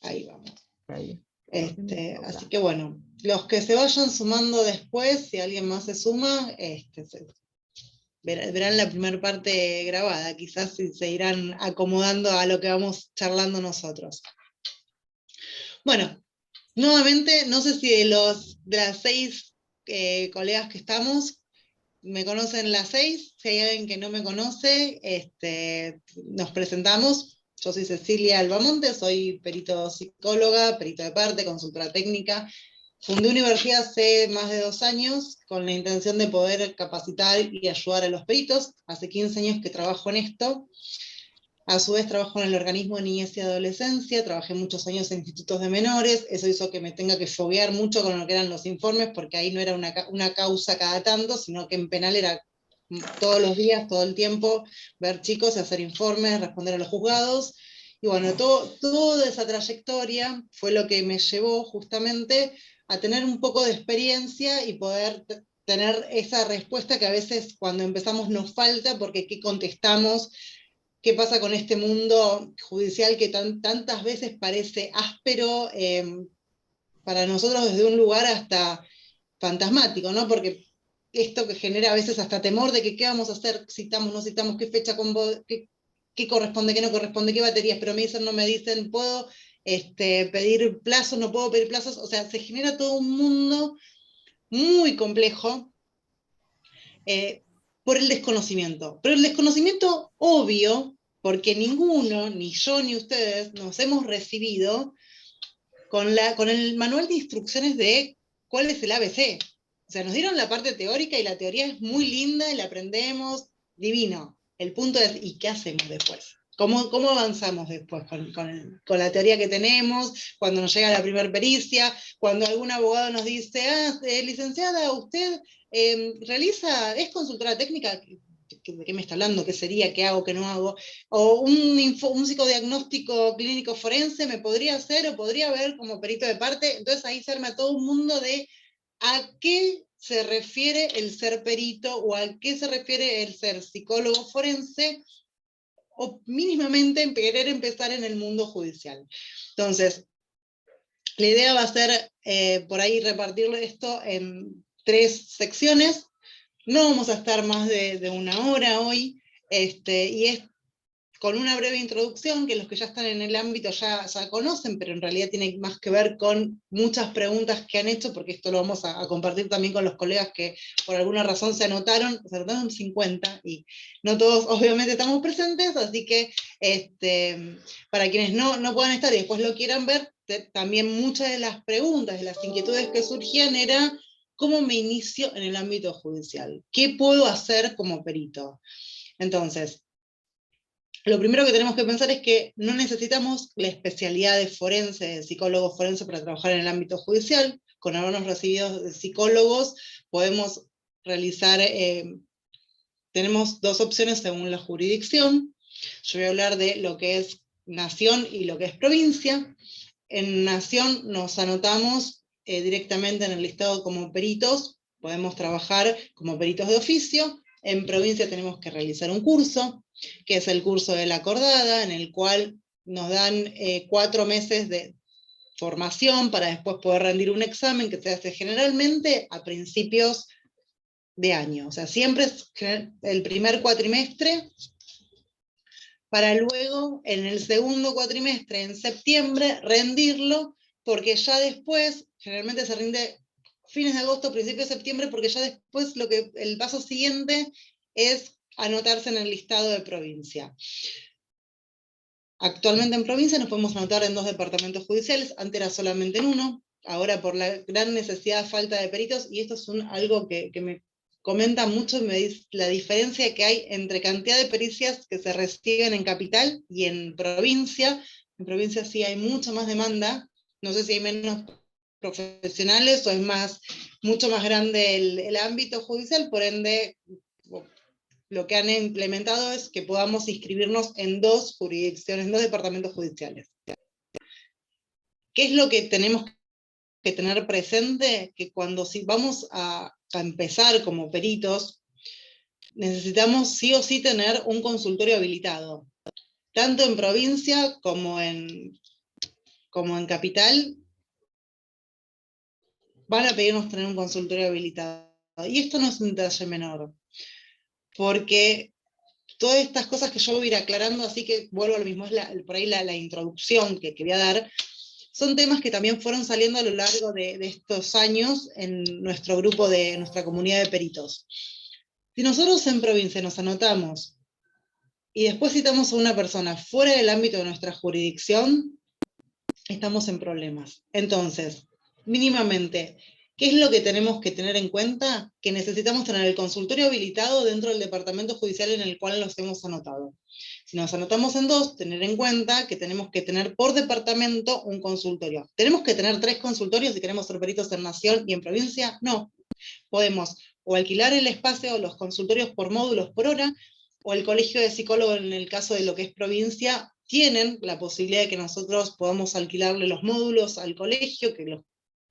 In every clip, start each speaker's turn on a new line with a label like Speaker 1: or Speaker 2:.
Speaker 1: Ahí vamos.
Speaker 2: Ahí.
Speaker 1: Así que bueno, los que se vayan sumando después, si alguien más se suma, verán la primera parte grabada, quizás se irán acomodando a lo que vamos charlando nosotros. Bueno, nuevamente, no sé si de las 6 colegas que estamos, me conocen las 6, si hay alguien que no me conoce, nos presentamos. Yo soy Cecilia Albamonte, soy perito psicóloga, perito de parte, consultora técnica. Fundé universidad hace más de 2 años con la intención de poder capacitar y ayudar a los peritos. Hace 15 años que trabajo en esto. A su vez trabajo en el organismo de niñez y adolescencia, trabajé muchos años en institutos de menores, eso hizo que me tenga que foguear mucho con lo que eran los informes, porque ahí no era una causa cada tanto, sino que en penal era todos los días, todo el tiempo, ver chicos, hacer informes, responder a los juzgados. Y bueno, toda esa trayectoria fue lo que me llevó justamente a tener un poco de experiencia y poder tener esa respuesta que a veces cuando empezamos nos falta, porque ¿qué contestamos? ¿Qué pasa con este mundo judicial que tantas veces parece áspero para nosotros desde un lugar hasta fantasmático, ¿no? Porque esto que genera a veces hasta temor de que qué vamos a hacer, citamos, no citamos, qué fecha, qué corresponde, qué no corresponde, qué baterías, pero me dicen, no me dicen, puedo pedir plazos, no puedo pedir plazos, o sea, se genera todo un mundo muy complejo por el desconocimiento. Pero el desconocimiento obvio, porque ninguno, ni yo ni ustedes, nos hemos recibido con el manual de instrucciones de cuál es el ABC. O sea, nos dieron la parte teórica y la teoría es muy linda y la aprendemos divino. El punto es, ¿y qué hacemos después? ¿Cómo avanzamos después con la teoría que tenemos? Cuando nos llega la primera pericia, cuando algún abogado nos dice, licenciada, usted es consultora técnica, ¿de qué me está hablando? ¿Qué sería? ¿Qué hago? ¿Qué no hago? O un psicodiagnóstico clínico forense me podría hacer o podría ver como perito de parte. Entonces ahí se arma todo un mundo de a qué se refiere el ser perito o a qué se refiere el ser psicólogo forense o mínimamente querer empezar en el mundo judicial. Entonces, la idea va a ser por ahí repartir esto en 3 secciones. No vamos a estar más de 1 hora hoy, y es con una breve introducción que los que ya están en el ámbito ya conocen, pero en realidad tiene más que ver con muchas preguntas que han hecho, porque esto lo vamos a compartir también con los colegas que por alguna razón se anotaron 50, y no todos obviamente estamos presentes, así que para quienes no puedan estar y después lo quieran ver, también muchas de las preguntas, de las inquietudes que surgían era, ¿cómo me inicio en el ámbito judicial? ¿Qué puedo hacer como perito? Entonces, lo primero que tenemos que pensar es que no necesitamos la especialidad de forense, de psicólogo forense para trabajar en el ámbito judicial. Con habernos recibido de psicólogos podemos realizar, tenemos 2 opciones según la jurisdicción. Yo voy a hablar de lo que es nación y lo que es provincia. En nación nos anotamos directamente en el listado como peritos, podemos trabajar como peritos de oficio. En provincia tenemos que realizar un curso, que es el curso de la acordada, en el cual nos dan 4 meses de formación para después poder rendir un examen que se hace generalmente a principios de año. O sea, siempre es el primer cuatrimestre, para luego, en el segundo cuatrimestre, en septiembre, rendirlo, porque ya después, generalmente se rinde fines de agosto, principios de septiembre, porque ya después el paso siguiente es anotarse en el listado de provincia. Actualmente en provincia nos podemos anotar en 2 departamentos judiciales, antes era solamente en 1, ahora por la gran necesidad, falta de peritos, y esto es algo que me comenta mucho, me dice la diferencia que hay entre cantidad de pericias que se reciben en capital y en provincia. En provincia sí hay mucha más demanda, no sé si hay menos profesionales o es mucho más grande el ámbito judicial, por ende lo que han implementado es que podamos inscribirnos en 2 jurisdicciones, en 2 departamentos judiciales. ¿Qué es lo que tenemos que tener presente? Que cuando vamos a empezar como peritos, necesitamos sí o sí tener un consultorio habilitado, tanto en provincia como en como en Capital, van a pedirnos tener un consultorio habilitado. Y esto no es un detalle menor, porque todas estas cosas que yo voy a ir aclarando, así que vuelvo a lo mismo, es por ahí la introducción que voy a dar, son temas que también fueron saliendo a lo largo de estos años en nuestro grupo, de nuestra comunidad de peritos. Si nosotros en provincia nos anotamos y después citamos a una persona fuera del ámbito de nuestra jurisdicción, estamos en problemas. Entonces, mínimamente, ¿qué es lo que tenemos que tener en cuenta? Que necesitamos tener el consultorio habilitado dentro del departamento judicial en el cual nos hemos anotado. Si nos anotamos en 2, tener en cuenta que tenemos que tener por departamento un consultorio. ¿Tenemos que tener 3 consultorios si queremos ser peritos en nación y en provincia? No. Podemos o alquilar el espacio o los consultorios por módulos por hora, o el colegio de psicólogos en el caso de lo que es provincia, tienen la posibilidad de que nosotros podamos alquilarle los módulos al colegio, que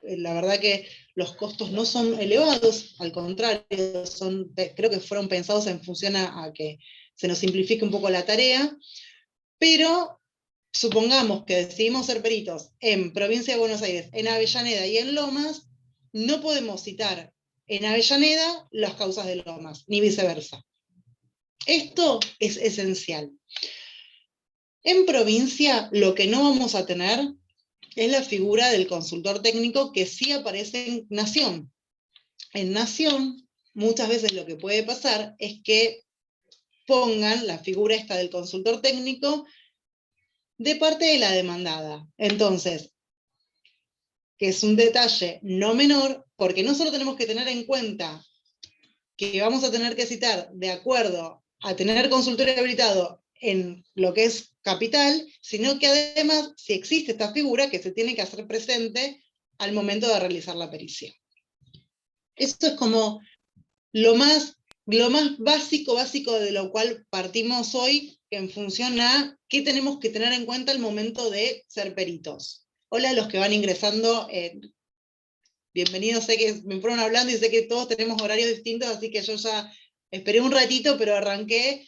Speaker 1: la verdad que los costos no son elevados, al contrario, creo que fueron pensados en función a que se nos simplifique un poco la tarea, pero supongamos que decidimos ser peritos en Provincia de Buenos Aires, en Avellaneda y en Lomas, no podemos citar en Avellaneda las causas de Lomas, ni viceversa. Esto es esencial. En provincia, lo que no vamos a tener es la figura del consultor técnico que sí aparece en Nación. En Nación, muchas veces lo que puede pasar es que pongan la figura esta del consultor técnico de parte de la demandada. Entonces, que es un detalle no menor, porque no solo tenemos que tener en cuenta que vamos a tener que citar de acuerdo a tener consultorio habilitado en lo que es Capital, sino que además, si existe esta figura, que se tiene que hacer presente al momento de realizar la pericia. Esto es como lo más básico de lo cual partimos hoy, en función a qué tenemos que tener en cuenta al momento de ser peritos. Hola a los que van ingresando, bienvenidos, sé que me fueron hablando y sé que todos tenemos horarios distintos, así que yo ya esperé un ratito, pero arranqué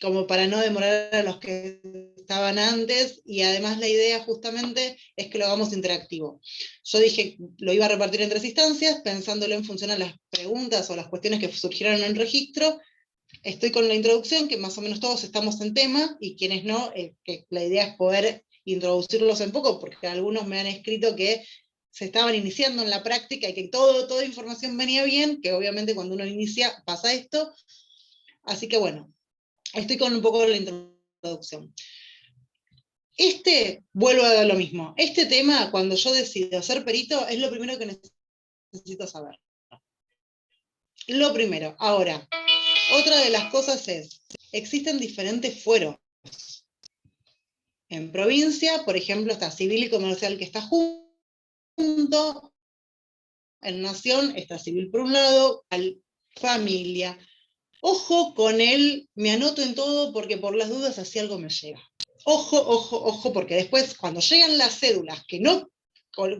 Speaker 1: como para no demorar a los que estaban antes, y además la idea justamente es que lo hagamos interactivo. Yo dije, lo iba a repartir en 3 instancias, pensándolo en función a las preguntas o las cuestiones que surgieron en el registro. Estoy con la introducción, que más o menos todos estamos en tema, y quienes no, que la idea es poder introducirlos en poco, porque algunos me han escrito que se estaban iniciando en la práctica y que toda información venía bien, que obviamente cuando uno inicia pasa esto. Así que bueno, estoy con un poco de la introducción. Vuelvo a dar lo mismo. Este tema, cuando yo decido ser perito, es lo primero que necesito saber. Lo primero. Ahora, otra de las cosas es, existen diferentes fueros. En provincia, por ejemplo, está civil y comercial, que está junto. En nación está civil por un lado, familia. Ojo con él, me anoto en todo porque por las dudas así algo me llega. Ojo, porque después cuando llegan las cédulas, que no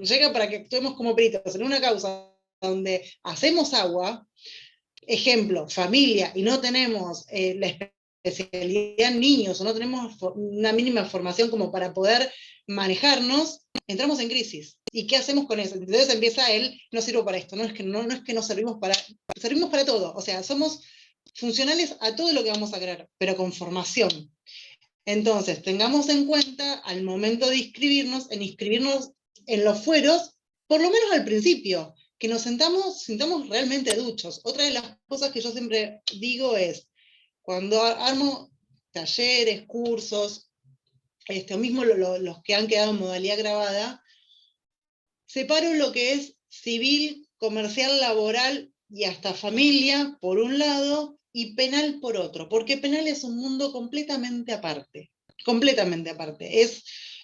Speaker 1: llega para que actuemos como peritos en una causa donde hacemos agua, ejemplo, familia, y no tenemos la especialidad en niños, o no tenemos una mínima formación como para poder manejarnos, entramos en crisis. ¿Y qué hacemos con eso? Entonces empieza no sirvo para esto, no es que no servimos para todo, o sea, somos funcionales a todo lo que vamos a querer, pero con formación. Entonces, tengamos en cuenta al momento de inscribirnos en los fueros, por lo menos al principio, que nos sintamos realmente duchos. Otra de las cosas que yo siempre digo es, cuando armo talleres, cursos, o mismo los que han quedado en modalidad grabada, separo lo que es civil, comercial, laboral y hasta familia, por un lado, y penal por otro, porque penal es un mundo completamente aparte,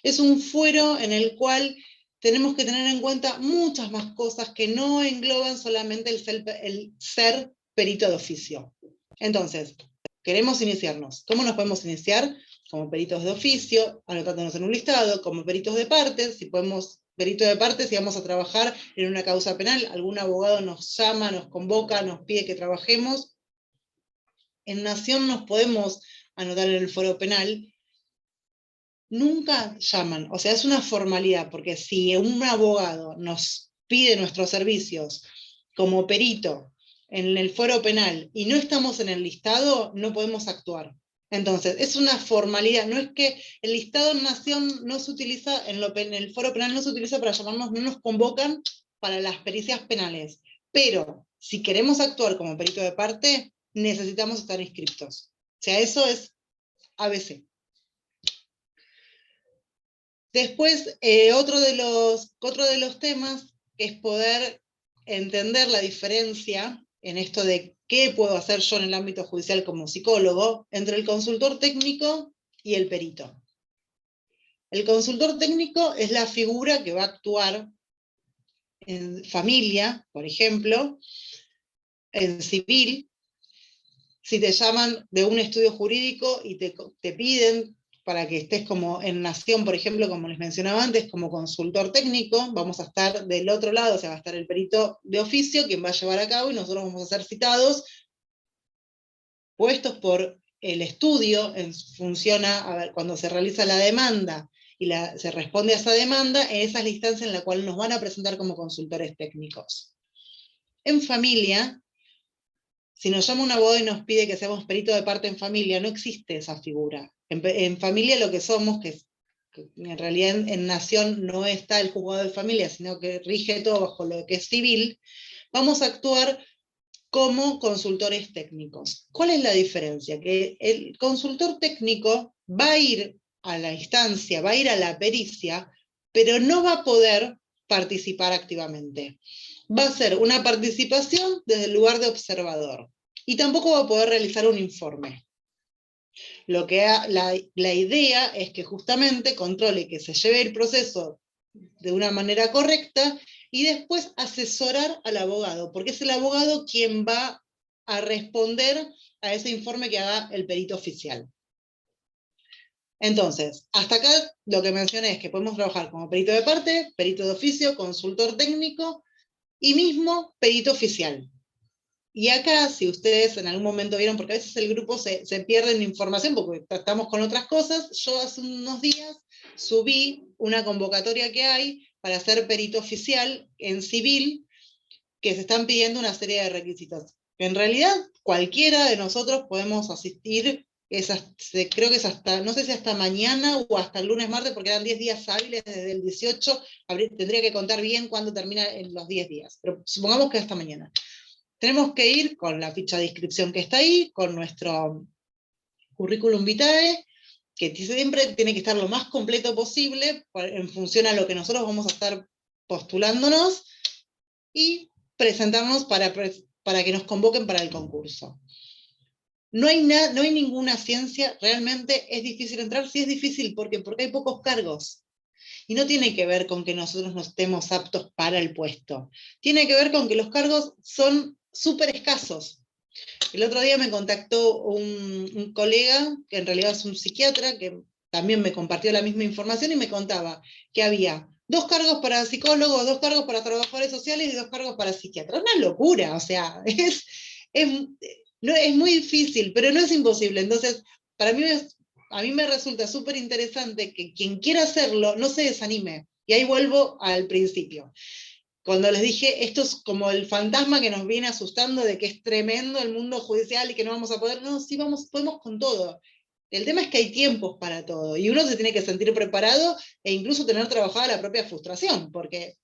Speaker 1: Es un fuero en el cual tenemos que tener en cuenta muchas más cosas que no engloban solamente el ser perito de oficio. Entonces, queremos iniciarnos. ¿Cómo nos podemos iniciar? Como peritos de oficio, anotándonos en un listado, como peritos de partes, si podemos perito de partes, si vamos a trabajar en una causa penal, algún abogado nos llama, nos convoca, nos pide que trabajemos. En Nación nos podemos anotar en el foro penal, nunca llaman. O sea, es una formalidad, porque si un abogado nos pide nuestros servicios como perito en el fuero penal y no estamos en el listado, no podemos actuar. Entonces, es una formalidad, no es que el listado en Nación no se utiliza, en el foro penal no se utiliza para llamarnos, no nos convocan para las pericias penales, pero si queremos actuar como perito de parte, necesitamos estar inscriptos. O sea, eso es ABC. Después, otro de los temas es poder entender la diferencia en esto de qué puedo hacer yo en el ámbito judicial como psicólogo entre el consultor técnico y el perito. El consultor técnico es la figura que va a actuar en familia, por ejemplo, en civil. Si te llaman de un estudio jurídico y te piden para que estés como en Nación, por ejemplo, como les mencionaba antes, como consultor técnico, vamos a estar del otro lado, o sea, va a estar el perito de oficio, quien va a llevar a cabo, y nosotros vamos a ser citados, puestos por el estudio, funciona, a ver, cuando se realiza la demanda y se responde a esa demanda, esa es la instancia en la cual nos van a presentar como consultores técnicos. En familia, si nos llama un abogado y nos pide que seamos perito de parte en familia, no existe esa figura. En familia lo que somos, que en realidad en Nación no está el juzgado de familia, sino que rige todo bajo lo que es civil, vamos a actuar como consultores técnicos. ¿Cuál es la diferencia? Que el consultor técnico va a ir a la instancia, va a ir a la pericia, pero no va a poder participar activamente. Va a ser una participación desde el lugar de observador. Y tampoco va a poder realizar un informe. La idea es que justamente controle que se lleve el proceso de una manera correcta y después asesorar al abogado, porque es el abogado quien va a responder a ese informe que haga el perito oficial. Entonces, hasta acá lo que mencioné es que podemos trabajar como perito de parte, perito de oficio, consultor técnico y mismo perito oficial. Y acá, si ustedes en algún momento vieron, porque a veces el grupo se pierde en información porque estamos con otras cosas, yo hace unos días subí una convocatoria que hay para ser perito oficial en civil, que se están pidiendo una serie de requisitos. En realidad, cualquiera de nosotros podemos asistir, creo que es hasta, no sé si hasta mañana o hasta el lunes, martes, porque eran 10 días hábiles desde el 18, tendría que contar bien cuándo termina en los 10 días, pero supongamos que hasta mañana. Tenemos que ir con la ficha de inscripción que está ahí, con nuestro currículum vitae, que siempre tiene que estar lo más completo posible en función a lo que nosotros vamos a estar postulándonos y presentarnos para que nos convoquen para el concurso. No hay ninguna ciencia, realmente es difícil entrar. Sí es difícil, porque hay pocos cargos. Y no tiene que ver con que nosotros no estemos aptos para el puesto. Tiene que ver con que los cargos son súper escasos. El otro día me contactó un colega, que en realidad es un psiquiatra, que también me compartió la misma información y me contaba que había 2 cargos para psicólogos, 2 cargos para trabajadores sociales y 2 cargos para psiquiatras. Una locura, o sea, no, es muy difícil, pero no es imposible. Entonces, para mí a mí me resulta súper interesante que quien quiera hacerlo no se desanime. Y ahí vuelvo al principio. Cuando les dije, esto es como el fantasma que nos viene asustando de que es tremendo el mundo judicial y que no vamos a poder. No, sí podemos con todo. El tema es que hay tiempos para todo y uno se tiene que sentir preparado e incluso tener trabajada la propia frustración, porque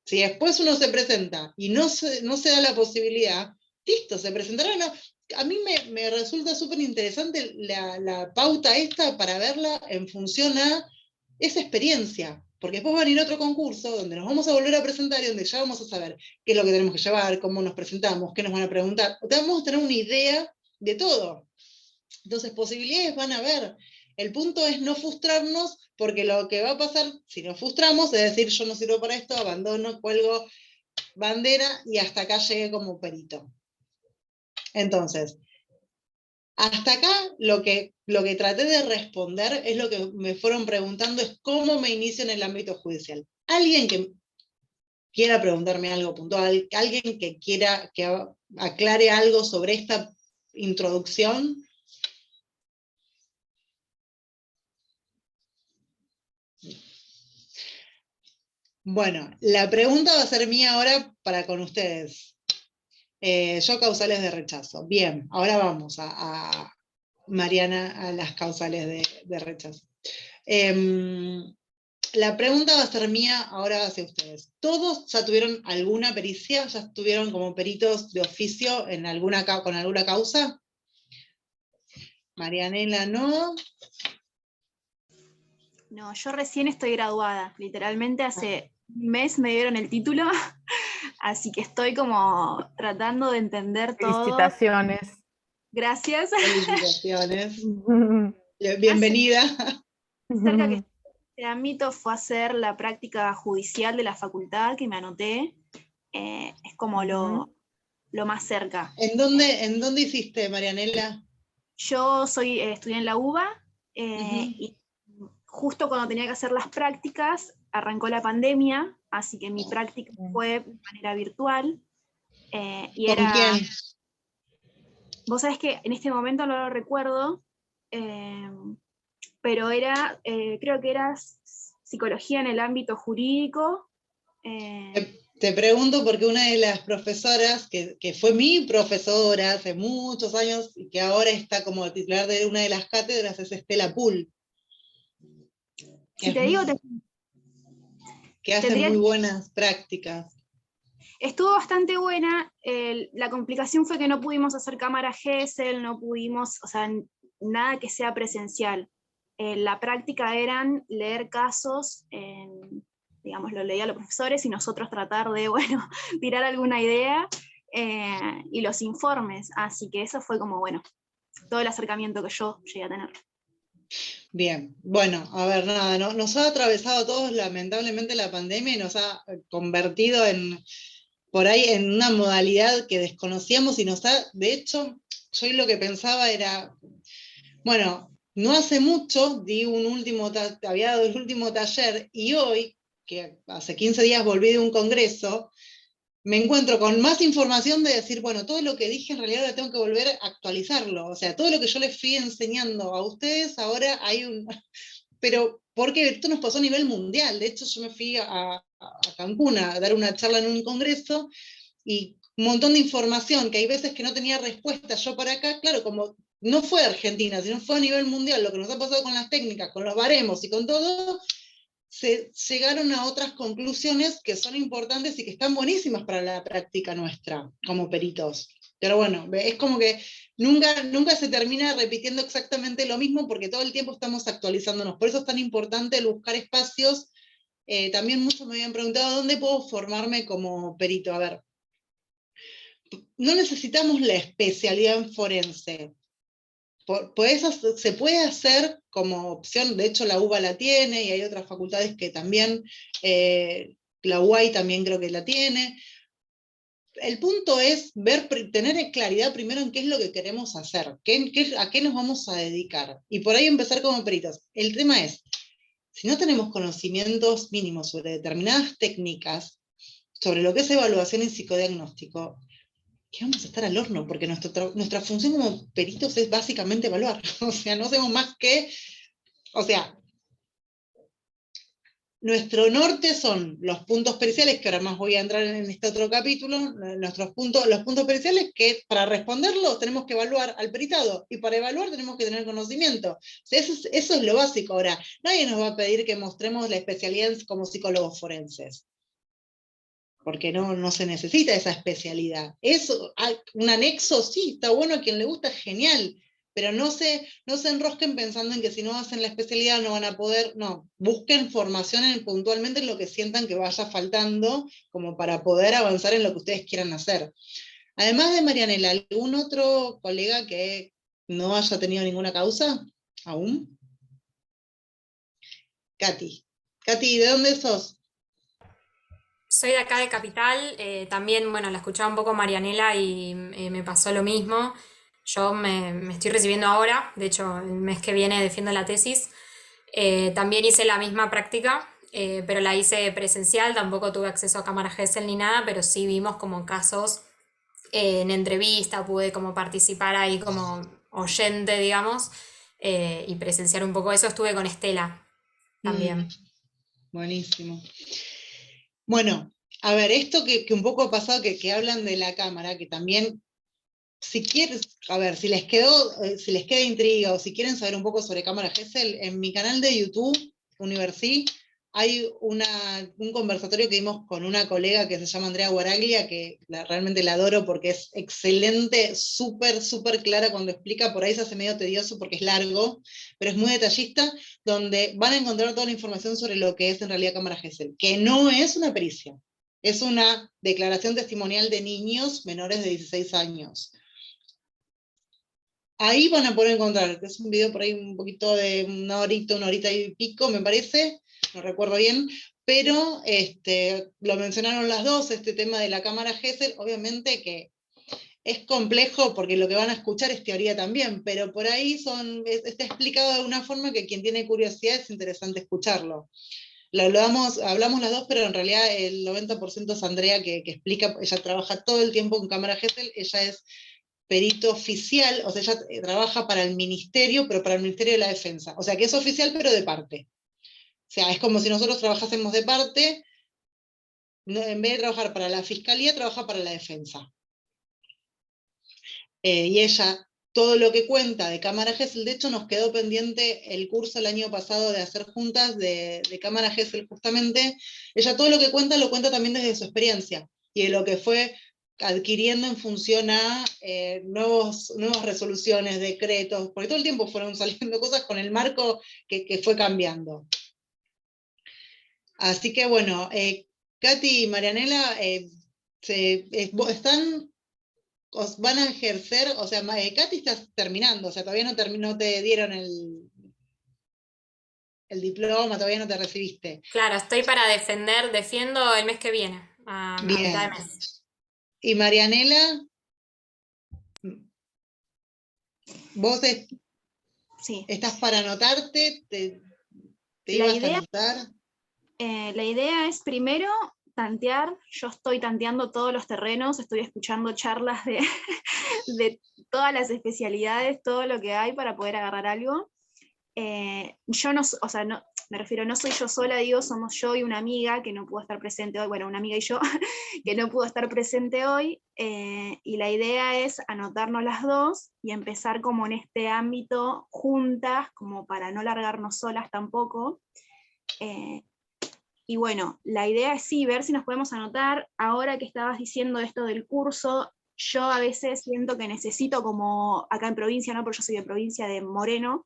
Speaker 1: si después uno se presenta y no se da la posibilidad, listo, se presentará. No. A mí me resulta súper interesante la pauta esta para verla en función a esa experiencia, porque después va a venir otro concurso donde nos vamos a volver a presentar y donde ya vamos a saber qué es lo que tenemos que llevar, cómo nos presentamos, qué nos van a preguntar. Vamos a tener una idea de todo. Entonces, posibilidades van a haber. El punto es no frustrarnos, porque lo que va a pasar si nos frustramos es decir, yo no sirvo para esto, abandono, cuelgo bandera y hasta acá llegué como perito. Entonces, hasta acá lo que traté de responder es lo que me fueron preguntando, es cómo me inicio en el ámbito judicial. Alguien que quiera preguntarme algo puntual, alguien que quiera que aclare algo sobre esta introducción. Bueno, la pregunta va a ser mía ahora para con ustedes. Yo causales de rechazo. Bien, ahora vamos a Mariana, a las causales de rechazo. La pregunta va a ser mía ahora hacia ustedes. ¿Todos ya tuvieron alguna pericia? ¿Ya estuvieron como peritos de oficio en con alguna causa? Marianela, ¿no?
Speaker 2: No, yo recién estoy graduada, literalmente hace un mes me dieron el título, así que estoy como tratando de entender todo.
Speaker 3: Felicitaciones.
Speaker 2: Gracias.
Speaker 1: Felicitaciones. Bienvenida.
Speaker 2: Cerca que este ámbito fue hacer la práctica judicial de la facultad, que me anoté. Es como lo más cerca.
Speaker 1: ¿En dónde hiciste, Marianela?
Speaker 2: Yo estudié en la UBA, y justo cuando tenía que hacer las prácticas, arrancó la pandemia, así que mi práctica fue de manera virtual. Y
Speaker 1: ¿Con quién?
Speaker 2: Vos sabés que en este momento no lo recuerdo, pero creo que era psicología en el ámbito jurídico.
Speaker 1: Te pregunto porque una de las profesoras, que fue mi profesora hace muchos años y que ahora está como titular de una de las cátedras, es Estela Pool.
Speaker 2: Si te digo,
Speaker 1: que hace muy buenas prácticas.
Speaker 2: Estuvo bastante buena. La complicación fue que no pudimos hacer cámara Gesell, no pudimos, o sea, nada que sea presencial. La práctica eran leer casos, digamos, lo leían los profesores y nosotros tratar de, bueno, tirar alguna idea, y los informes. Así que eso fue como, bueno, todo el acercamiento que yo llegué a tener.
Speaker 1: Bien, bueno, a ver, nada, nos ha atravesado a todos lamentablemente la pandemia y nos ha convertido por ahí en una modalidad que desconocíamos y de hecho, yo lo que pensaba era, bueno, no hace mucho había dado el último taller y hoy, que hace 15 días volví de un congreso, me encuentro con más información de decir, bueno, todo lo que dije en realidad ahora tengo que volver a actualizarlo. O sea, todo lo que yo les fui enseñando a ustedes, ahora hay Pero porque esto nos pasó a nivel mundial. De hecho, yo me fui a Cancún a dar una charla en un congreso y un montón de información que hay veces que no tenía respuesta yo para acá, claro, como no fue Argentina, sino fue a nivel mundial, lo que nos ha pasado con las técnicas, con los baremos y con todo, se llegaron a otras conclusiones que son importantes y que están buenísimas para la práctica nuestra como peritos. Pero bueno, es como que nunca se termina repitiendo exactamente lo mismo porque todo el tiempo estamos actualizándonos. Por eso es tan importante el buscar espacios. También muchos me habían preguntado, ¿dónde puedo formarme como perito? A ver, no necesitamos la especialidad en forense. Se puede hacer como opción, de hecho la UBA la tiene y hay otras facultades que también, la UAI también creo que la tiene. El punto es tener claridad primero en qué es lo que queremos hacer, a qué nos vamos a dedicar, y por ahí empezar como peritos. El tema es, si no tenemos conocimientos mínimos sobre determinadas técnicas, sobre lo que es evaluación y psicodiagnóstico, que vamos a estar al horno, porque nuestra función como peritos es básicamente evaluar. O sea, no hacemos más que, o sea, nuestro norte son los puntos periciales, que ahora más voy a entrar en este otro capítulo, los puntos periciales que para responderlos tenemos que evaluar al peritado, y para evaluar tenemos que tener conocimiento. O sea, eso es lo básico. Ahora, nadie nos va a pedir que mostremos la especialidad como psicólogos forenses, porque no se necesita esa especialidad. Eso, un anexo, sí, está bueno, a quien le gusta, genial, pero no se enrosquen pensando en que si no hacen la especialidad no van a poder, no, busquen formación puntualmente en lo que sientan que vaya faltando, como para poder avanzar en lo que ustedes quieran hacer. Además de Marianela, ¿algún otro colega que no haya tenido ninguna causa aún? Katy, ¿de dónde sos?
Speaker 4: Soy de acá de Capital, también, bueno, la escuchaba un poco Marianela y me pasó lo mismo. Yo me estoy recibiendo ahora, de hecho el mes que viene defiendo la tesis. También hice la misma práctica, pero la hice presencial, tampoco tuve acceso a cámara Gesell ni nada, pero sí vimos como casos en entrevista, pude como participar ahí como oyente, digamos, y presenciar un poco eso. Estuve con Estela también.
Speaker 1: Buenísimo. Bueno, a ver, esto que un poco ha pasado, que hablan de la cámara, que también, si quieres, a ver, si les queda intriga o si quieren saber un poco sobre cámara Gesell, en mi canal de YouTube, Universi, hay un conversatorio que dimos con una colega que se llama Andrea Guaraglia, que realmente la adoro porque es excelente, súper, súper clara cuando explica, por ahí se hace medio tedioso porque es largo, pero es muy detallista, donde van a encontrar toda la información sobre lo que es en realidad cámara Gesell, que no es una pericia, es una declaración testimonial de niños menores de 16 años. Ahí van a poder encontrar, que es un video por ahí un poquito de una horita y pico, me parece, no recuerdo bien, pero lo mencionaron las dos, este tema de la cámara Gesell, obviamente que es complejo porque lo que van a escuchar es teoría también, pero por ahí está explicado de una forma que quien tiene curiosidad es interesante escucharlo. Hablamos las dos, pero en realidad el 90% es Andrea que explica, ella trabaja todo el tiempo con cámara Gesell, ella es perito oficial, o sea, ella trabaja para el ministerio, pero para el Ministerio de la Defensa. O sea, que es oficial, pero de parte. O sea, es como si nosotros trabajásemos de parte, en vez de trabajar para la Fiscalía, trabaja para la Defensa. Y ella, todo lo que cuenta de cámara Gesell, de hecho nos quedó pendiente el curso el año pasado de hacer juntas de cámara Gesell justamente. Ella todo lo que cuenta lo cuenta también desde su experiencia y de lo que fue adquiriendo en función a nuevas resoluciones, decretos, porque todo el tiempo fueron saliendo cosas con el marco que fue cambiando. Así que bueno, Katy y Marianela os van a ejercer, o sea, Katy estás terminando, o sea, todavía no te dieron el diploma, todavía no te recibiste.
Speaker 4: Claro, estoy para defiendo el mes que viene, a mitad de
Speaker 1: Bien.
Speaker 4: mes.
Speaker 1: Y Marianela, vos
Speaker 2: Sí.
Speaker 1: estás para anotarte, te
Speaker 2: La
Speaker 1: ibas a
Speaker 2: idea,
Speaker 1: anotar.
Speaker 2: la idea es primero tantear, yo estoy tanteando todos los terrenos, estoy escuchando charlas de, de todas las especialidades, todo lo que hay para poder agarrar algo. Yo no, o sea, no, me refiero, no soy yo sola, digo, somos yo y una amiga que no pudo estar presente hoy, bueno, una amiga y yo, que no pudo estar presente hoy, y la idea es anotarnos las dos y empezar como en este ámbito juntas, como para no largarnos solas tampoco. Y bueno, la idea es sí, ver si nos podemos anotar. Ahora que estabas diciendo esto del curso, yo a veces siento que necesito como, acá en provincia, ¿no? Porque yo soy de provincia de Moreno,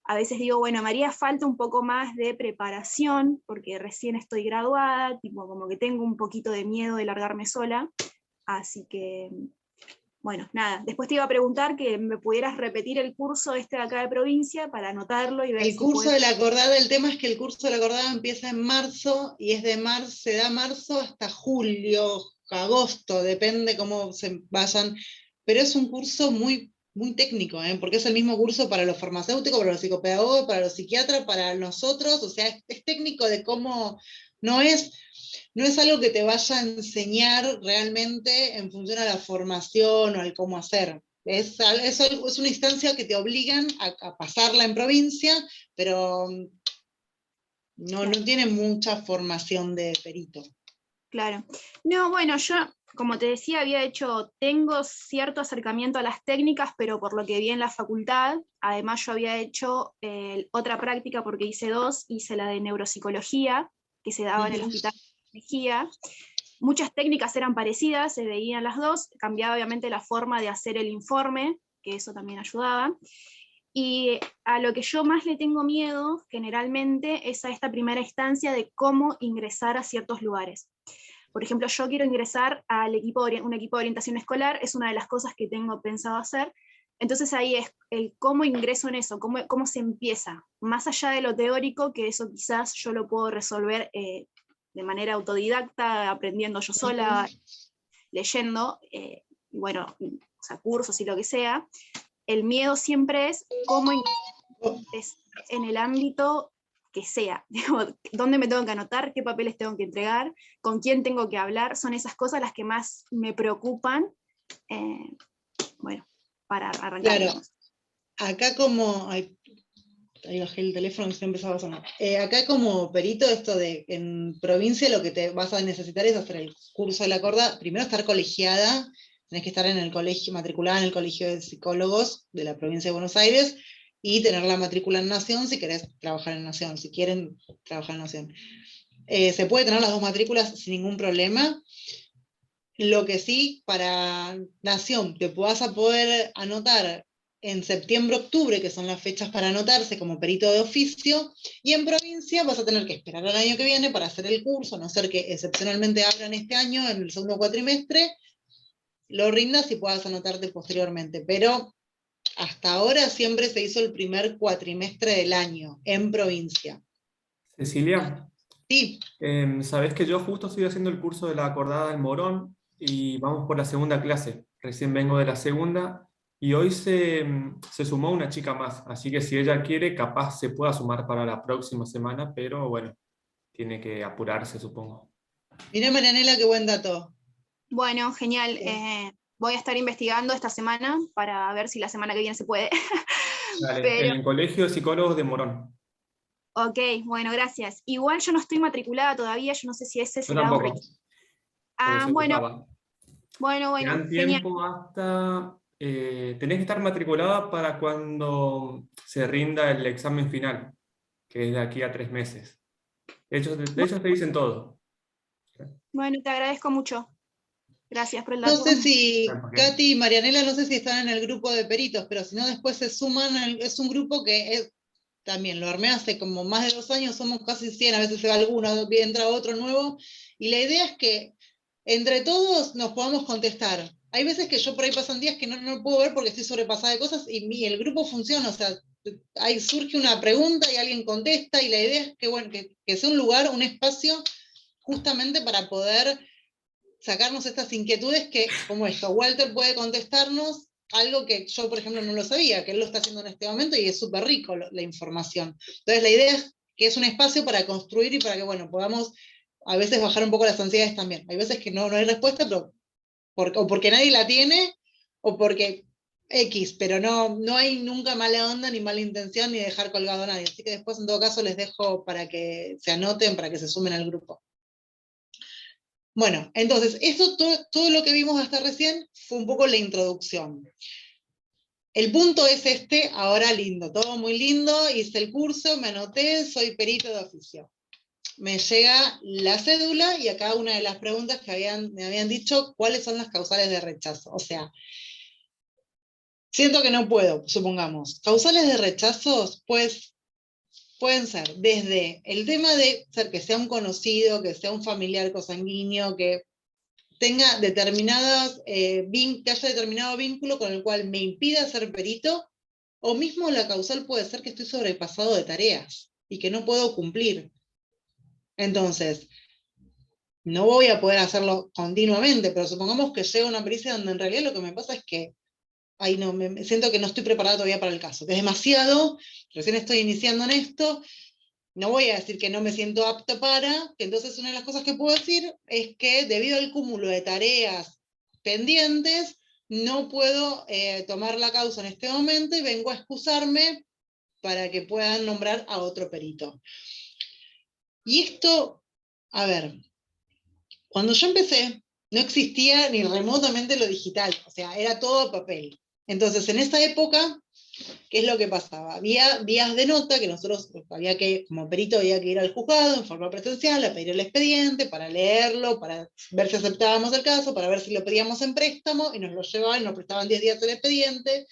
Speaker 2: a veces digo, bueno, me haría falta un poco más de preparación, porque recién estoy graduada, tipo, como que tengo un poquito de miedo de largarme sola, así que, bueno, nada, después te iba a preguntar que me pudieras repetir el curso de acá de provincia para anotarlo y ver
Speaker 1: El
Speaker 2: si
Speaker 1: curso
Speaker 2: puedo.
Speaker 1: de la acordada, el tema es que el curso de la acordada empieza en marzo y es de marzo, se da marzo hasta julio, agosto, depende cómo se vayan, pero es un curso muy, muy técnico, porque es el mismo curso para los farmacéuticos, para los psicopedagogos, para los psiquiatras, para nosotros, o sea, es técnico de cómo, no es, no es algo que te vaya a enseñar realmente en función a la formación o al cómo hacer. Es una instancia que te obligan a pasarla en provincia, pero no tiene mucha formación de perito.
Speaker 2: Claro. No, bueno, yo, como te decía, tengo cierto acercamiento a las técnicas, pero por lo que vi en la facultad, además yo había hecho otra práctica porque hice la de neuropsicología, que se daba en el hospital de Mejía. Muchas técnicas eran parecidas, se veían las dos, cambiaba obviamente la forma de hacer el informe, que eso también ayudaba. Y a lo que yo más le tengo miedo, generalmente, es a esta primera instancia de cómo ingresar a ciertos lugares. Por ejemplo, yo quiero ingresar al un equipo de orientación escolar, es una de las cosas que tengo pensado hacer. Entonces ahí es el cómo ingreso en eso, cómo se empieza. Más allá de lo teórico, que eso quizás yo lo puedo resolver de manera autodidacta, aprendiendo yo sola, leyendo, bueno, o sea, cursos y lo que sea. El miedo siempre es cómo ingresar en el ámbito que sea, dónde me tengo que anotar, qué papeles tengo que entregar, con quién tengo que hablar, son esas cosas las que más me preocupan, bueno, para arrancar.
Speaker 1: Claro, acá como, Ahí bajé el teléfono y se empezaba a sonar. Acá como perito, esto de en provincia lo que te vas a necesitar es hacer el curso de la corda, primero estar colegiada, tenés que estar en el colegio, matriculada en el Colegio de Psicólogos de la provincia de Buenos Aires, y tener la matrícula en Nación si querés trabajar en Nación, si quieren trabajar en Nación. Se puede tener las dos matrículas sin ningún problema. Lo que sí, para Nación, te vas a poder anotar en septiembre, octubre, que son las fechas para anotarse como perito de oficio, y en provincia vas a tener que esperar al año que viene para hacer el curso, a no ser que excepcionalmente abran este año, en el segundo cuatrimestre, lo rindas y puedas anotarte posteriormente. Pero hasta ahora siempre se hizo el primer cuatrimestre del año, en provincia.
Speaker 3: Cecilia,
Speaker 1: Sí,
Speaker 3: sabés que yo justo estoy haciendo el curso de la acordada en Morón y vamos por la segunda clase. Recién vengo de la segunda y hoy se sumó una chica más, así que si ella quiere, capaz se pueda sumar para la próxima semana, pero bueno, tiene que apurarse, supongo.
Speaker 1: mirá Marianela, qué buen dato.
Speaker 2: Bueno, genial.
Speaker 1: Sí.
Speaker 2: Voy a estar investigando esta semana para ver si la semana que viene se puede.
Speaker 3: Dale, en
Speaker 2: Pero,
Speaker 3: el Colegio de Psicólogos de Morón.
Speaker 2: ok, bueno, gracias. Igual yo no estoy matriculada todavía, yo no sé si ese
Speaker 3: Yo
Speaker 2: será un
Speaker 3: tampoco,
Speaker 2: requisito.
Speaker 3: porque
Speaker 2: Ah,
Speaker 3: se
Speaker 2: bueno,
Speaker 3: ocupaba. Te
Speaker 2: bueno,
Speaker 3: dan
Speaker 2: genial.
Speaker 3: tiempo hasta... tenés que estar matriculada para cuando se rinda el examen final, que es de aquí a 3 meses. De ellos te dicen todo.
Speaker 2: Bueno, te agradezco mucho. Gracias por el
Speaker 1: No
Speaker 2: dato.
Speaker 1: sé si
Speaker 3: ¿Por qué?
Speaker 1: Katy y Marianela, no sé si están en el grupo de peritos, pero si no después se suman, es un grupo que también lo armé hace como más de 2 años, somos casi 100, a veces se va alguno, entra otro nuevo, y la idea es que entre todos nos podamos contestar. Hay veces que yo por ahí pasan días que no puedo ver porque estoy sobrepasada de cosas y el grupo funciona, o sea, ahí surge una pregunta y alguien contesta, y la idea es que, bueno, que sea un lugar, un espacio justamente para poder sacarnos estas inquietudes que, como esto, Walter puede contestarnos algo que yo, por ejemplo, no lo sabía, que él lo está haciendo en este momento y es súper rico la información. Entonces, la idea es que es un espacio para construir y para que, bueno, podamos a veces bajar un poco las ansiedades también. Hay veces que no hay respuesta, pero o porque nadie la tiene, o porque X, pero no hay nunca mala onda, ni mala intención, ni dejar colgado a nadie. Así que después, en todo caso, les dejo para que se anoten, para que se sumen al grupo. Bueno, entonces, eso todo lo que vimos hasta recién fue un poco la introducción. El punto es este, ahora lindo, todo muy lindo, hice el curso, me anoté, soy perito de oficio. Me llega la cédula y acá una de las preguntas que me habían dicho, ¿cuáles son las causales de rechazo? O sea, siento que no puedo, supongamos. Causales de rechazos, pues pueden ser desde el tema de ser que sea un conocido, que sea un familiar consanguíneo, que tenga determinadas, que haya determinado vínculo con el cual me impida ser perito, o mismo la causal puede ser que estoy sobrepasado de tareas y que no puedo cumplir. Entonces, no voy a poder hacerlo continuamente, pero supongamos que llega una pericia donde en realidad lo que me pasa es que ay, no, me siento que no estoy preparada todavía para el caso, que es demasiado, recién estoy iniciando en esto, no voy a decir que no me siento apto para, que entonces una de las cosas que puedo decir es que debido al cúmulo de tareas pendientes, no puedo tomar la causa en este momento y vengo a excusarme para que puedan nombrar a otro perito. Y esto, a ver, cuando yo empecé, no existía ni remotamente lo digital, o sea, era todo papel. Entonces, en esa época, ¿qué es lo que pasaba? Había días de nota que nosotros había que, como perito, había que ir al juzgado en forma presencial a pedir el expediente, para leerlo, para ver si aceptábamos el caso, para ver si lo pedíamos en préstamo, y nos lo llevaban, nos prestaban 10 días el expediente,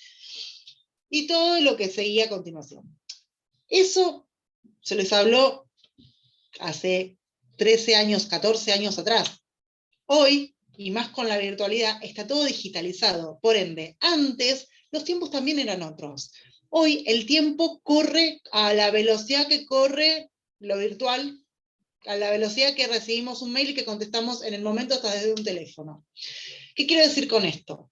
Speaker 1: y todo lo que seguía a continuación. Eso se les habló hace 13 años, 14 años atrás. Hoy, y más con la virtualidad, está todo digitalizado. Por ende, antes los tiempos también eran otros. Hoy el tiempo corre a la velocidad que corre lo virtual, a la velocidad que recibimos un mail y que contestamos en el momento hasta desde un teléfono. ¿Qué quiero decir con esto?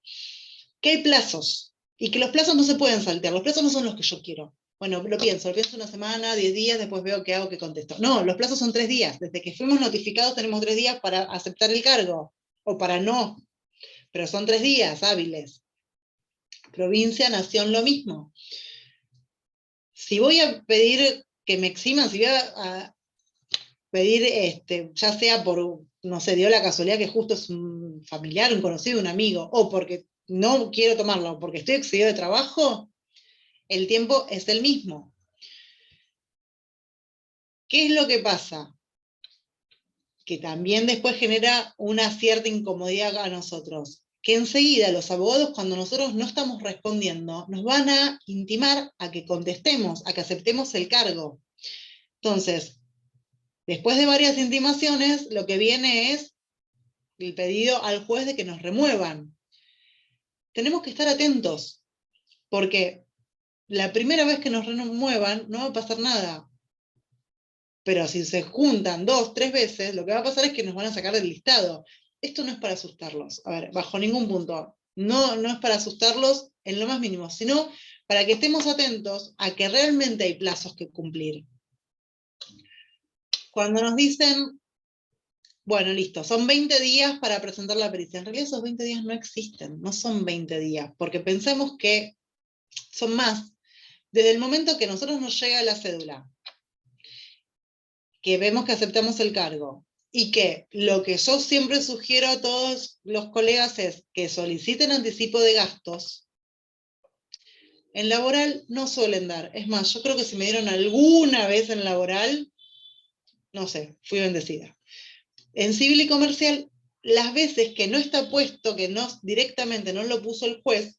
Speaker 1: Que hay plazos, y que los plazos no se pueden saltear. Los plazos no son los que yo quiero. Bueno, lo pienso una semana, 10 días, después veo qué hago, qué contesto. No, los plazos son 3 días. Desde que fuimos notificados tenemos 3 días para aceptar el cargo, o para no, pero son 3 días hábiles. Provincia, nación, lo mismo. si voy a pedir que me eximan, si voy a pedir, ya sea por, no sé, dio la casualidad que justo es un familiar, un conocido, un amigo, o porque no quiero tomarlo, o porque estoy excedido de trabajo, el tiempo es el mismo. ¿Qué es lo que pasa? Que también después genera una cierta incomodidad a nosotros. Que enseguida los abogados, cuando nosotros no estamos respondiendo, nos van a intimar a que contestemos, a que aceptemos el cargo. Entonces, después de varias intimaciones, lo que viene es el pedido al juez de que nos remuevan. Tenemos que estar atentos, porque la primera vez que nos remuevan no va a pasar nada. Pero si se juntan 2, 3 veces, lo que va a pasar es que nos van a sacar del listado. Esto no es para asustarlos, a ver, bajo ningún punto. No es para asustarlos en lo más mínimo, sino para que estemos atentos a que realmente hay plazos que cumplir. Cuando nos dicen, bueno, listo, son 20 días para presentar la pericia. En realidad esos 20 días no existen, no son 20 días, porque pensemos que son más. Desde el momento que a nosotros nos llega la cédula, que vemos que aceptamos el cargo, y que lo que yo siempre sugiero a todos los colegas es que soliciten anticipo de gastos, en laboral no suelen dar. Es más, yo creo que si me dieron alguna vez en laboral, no sé, fui bendecida. En civil y comercial, las veces que no está puesto, que no, directamente no lo puso el juez,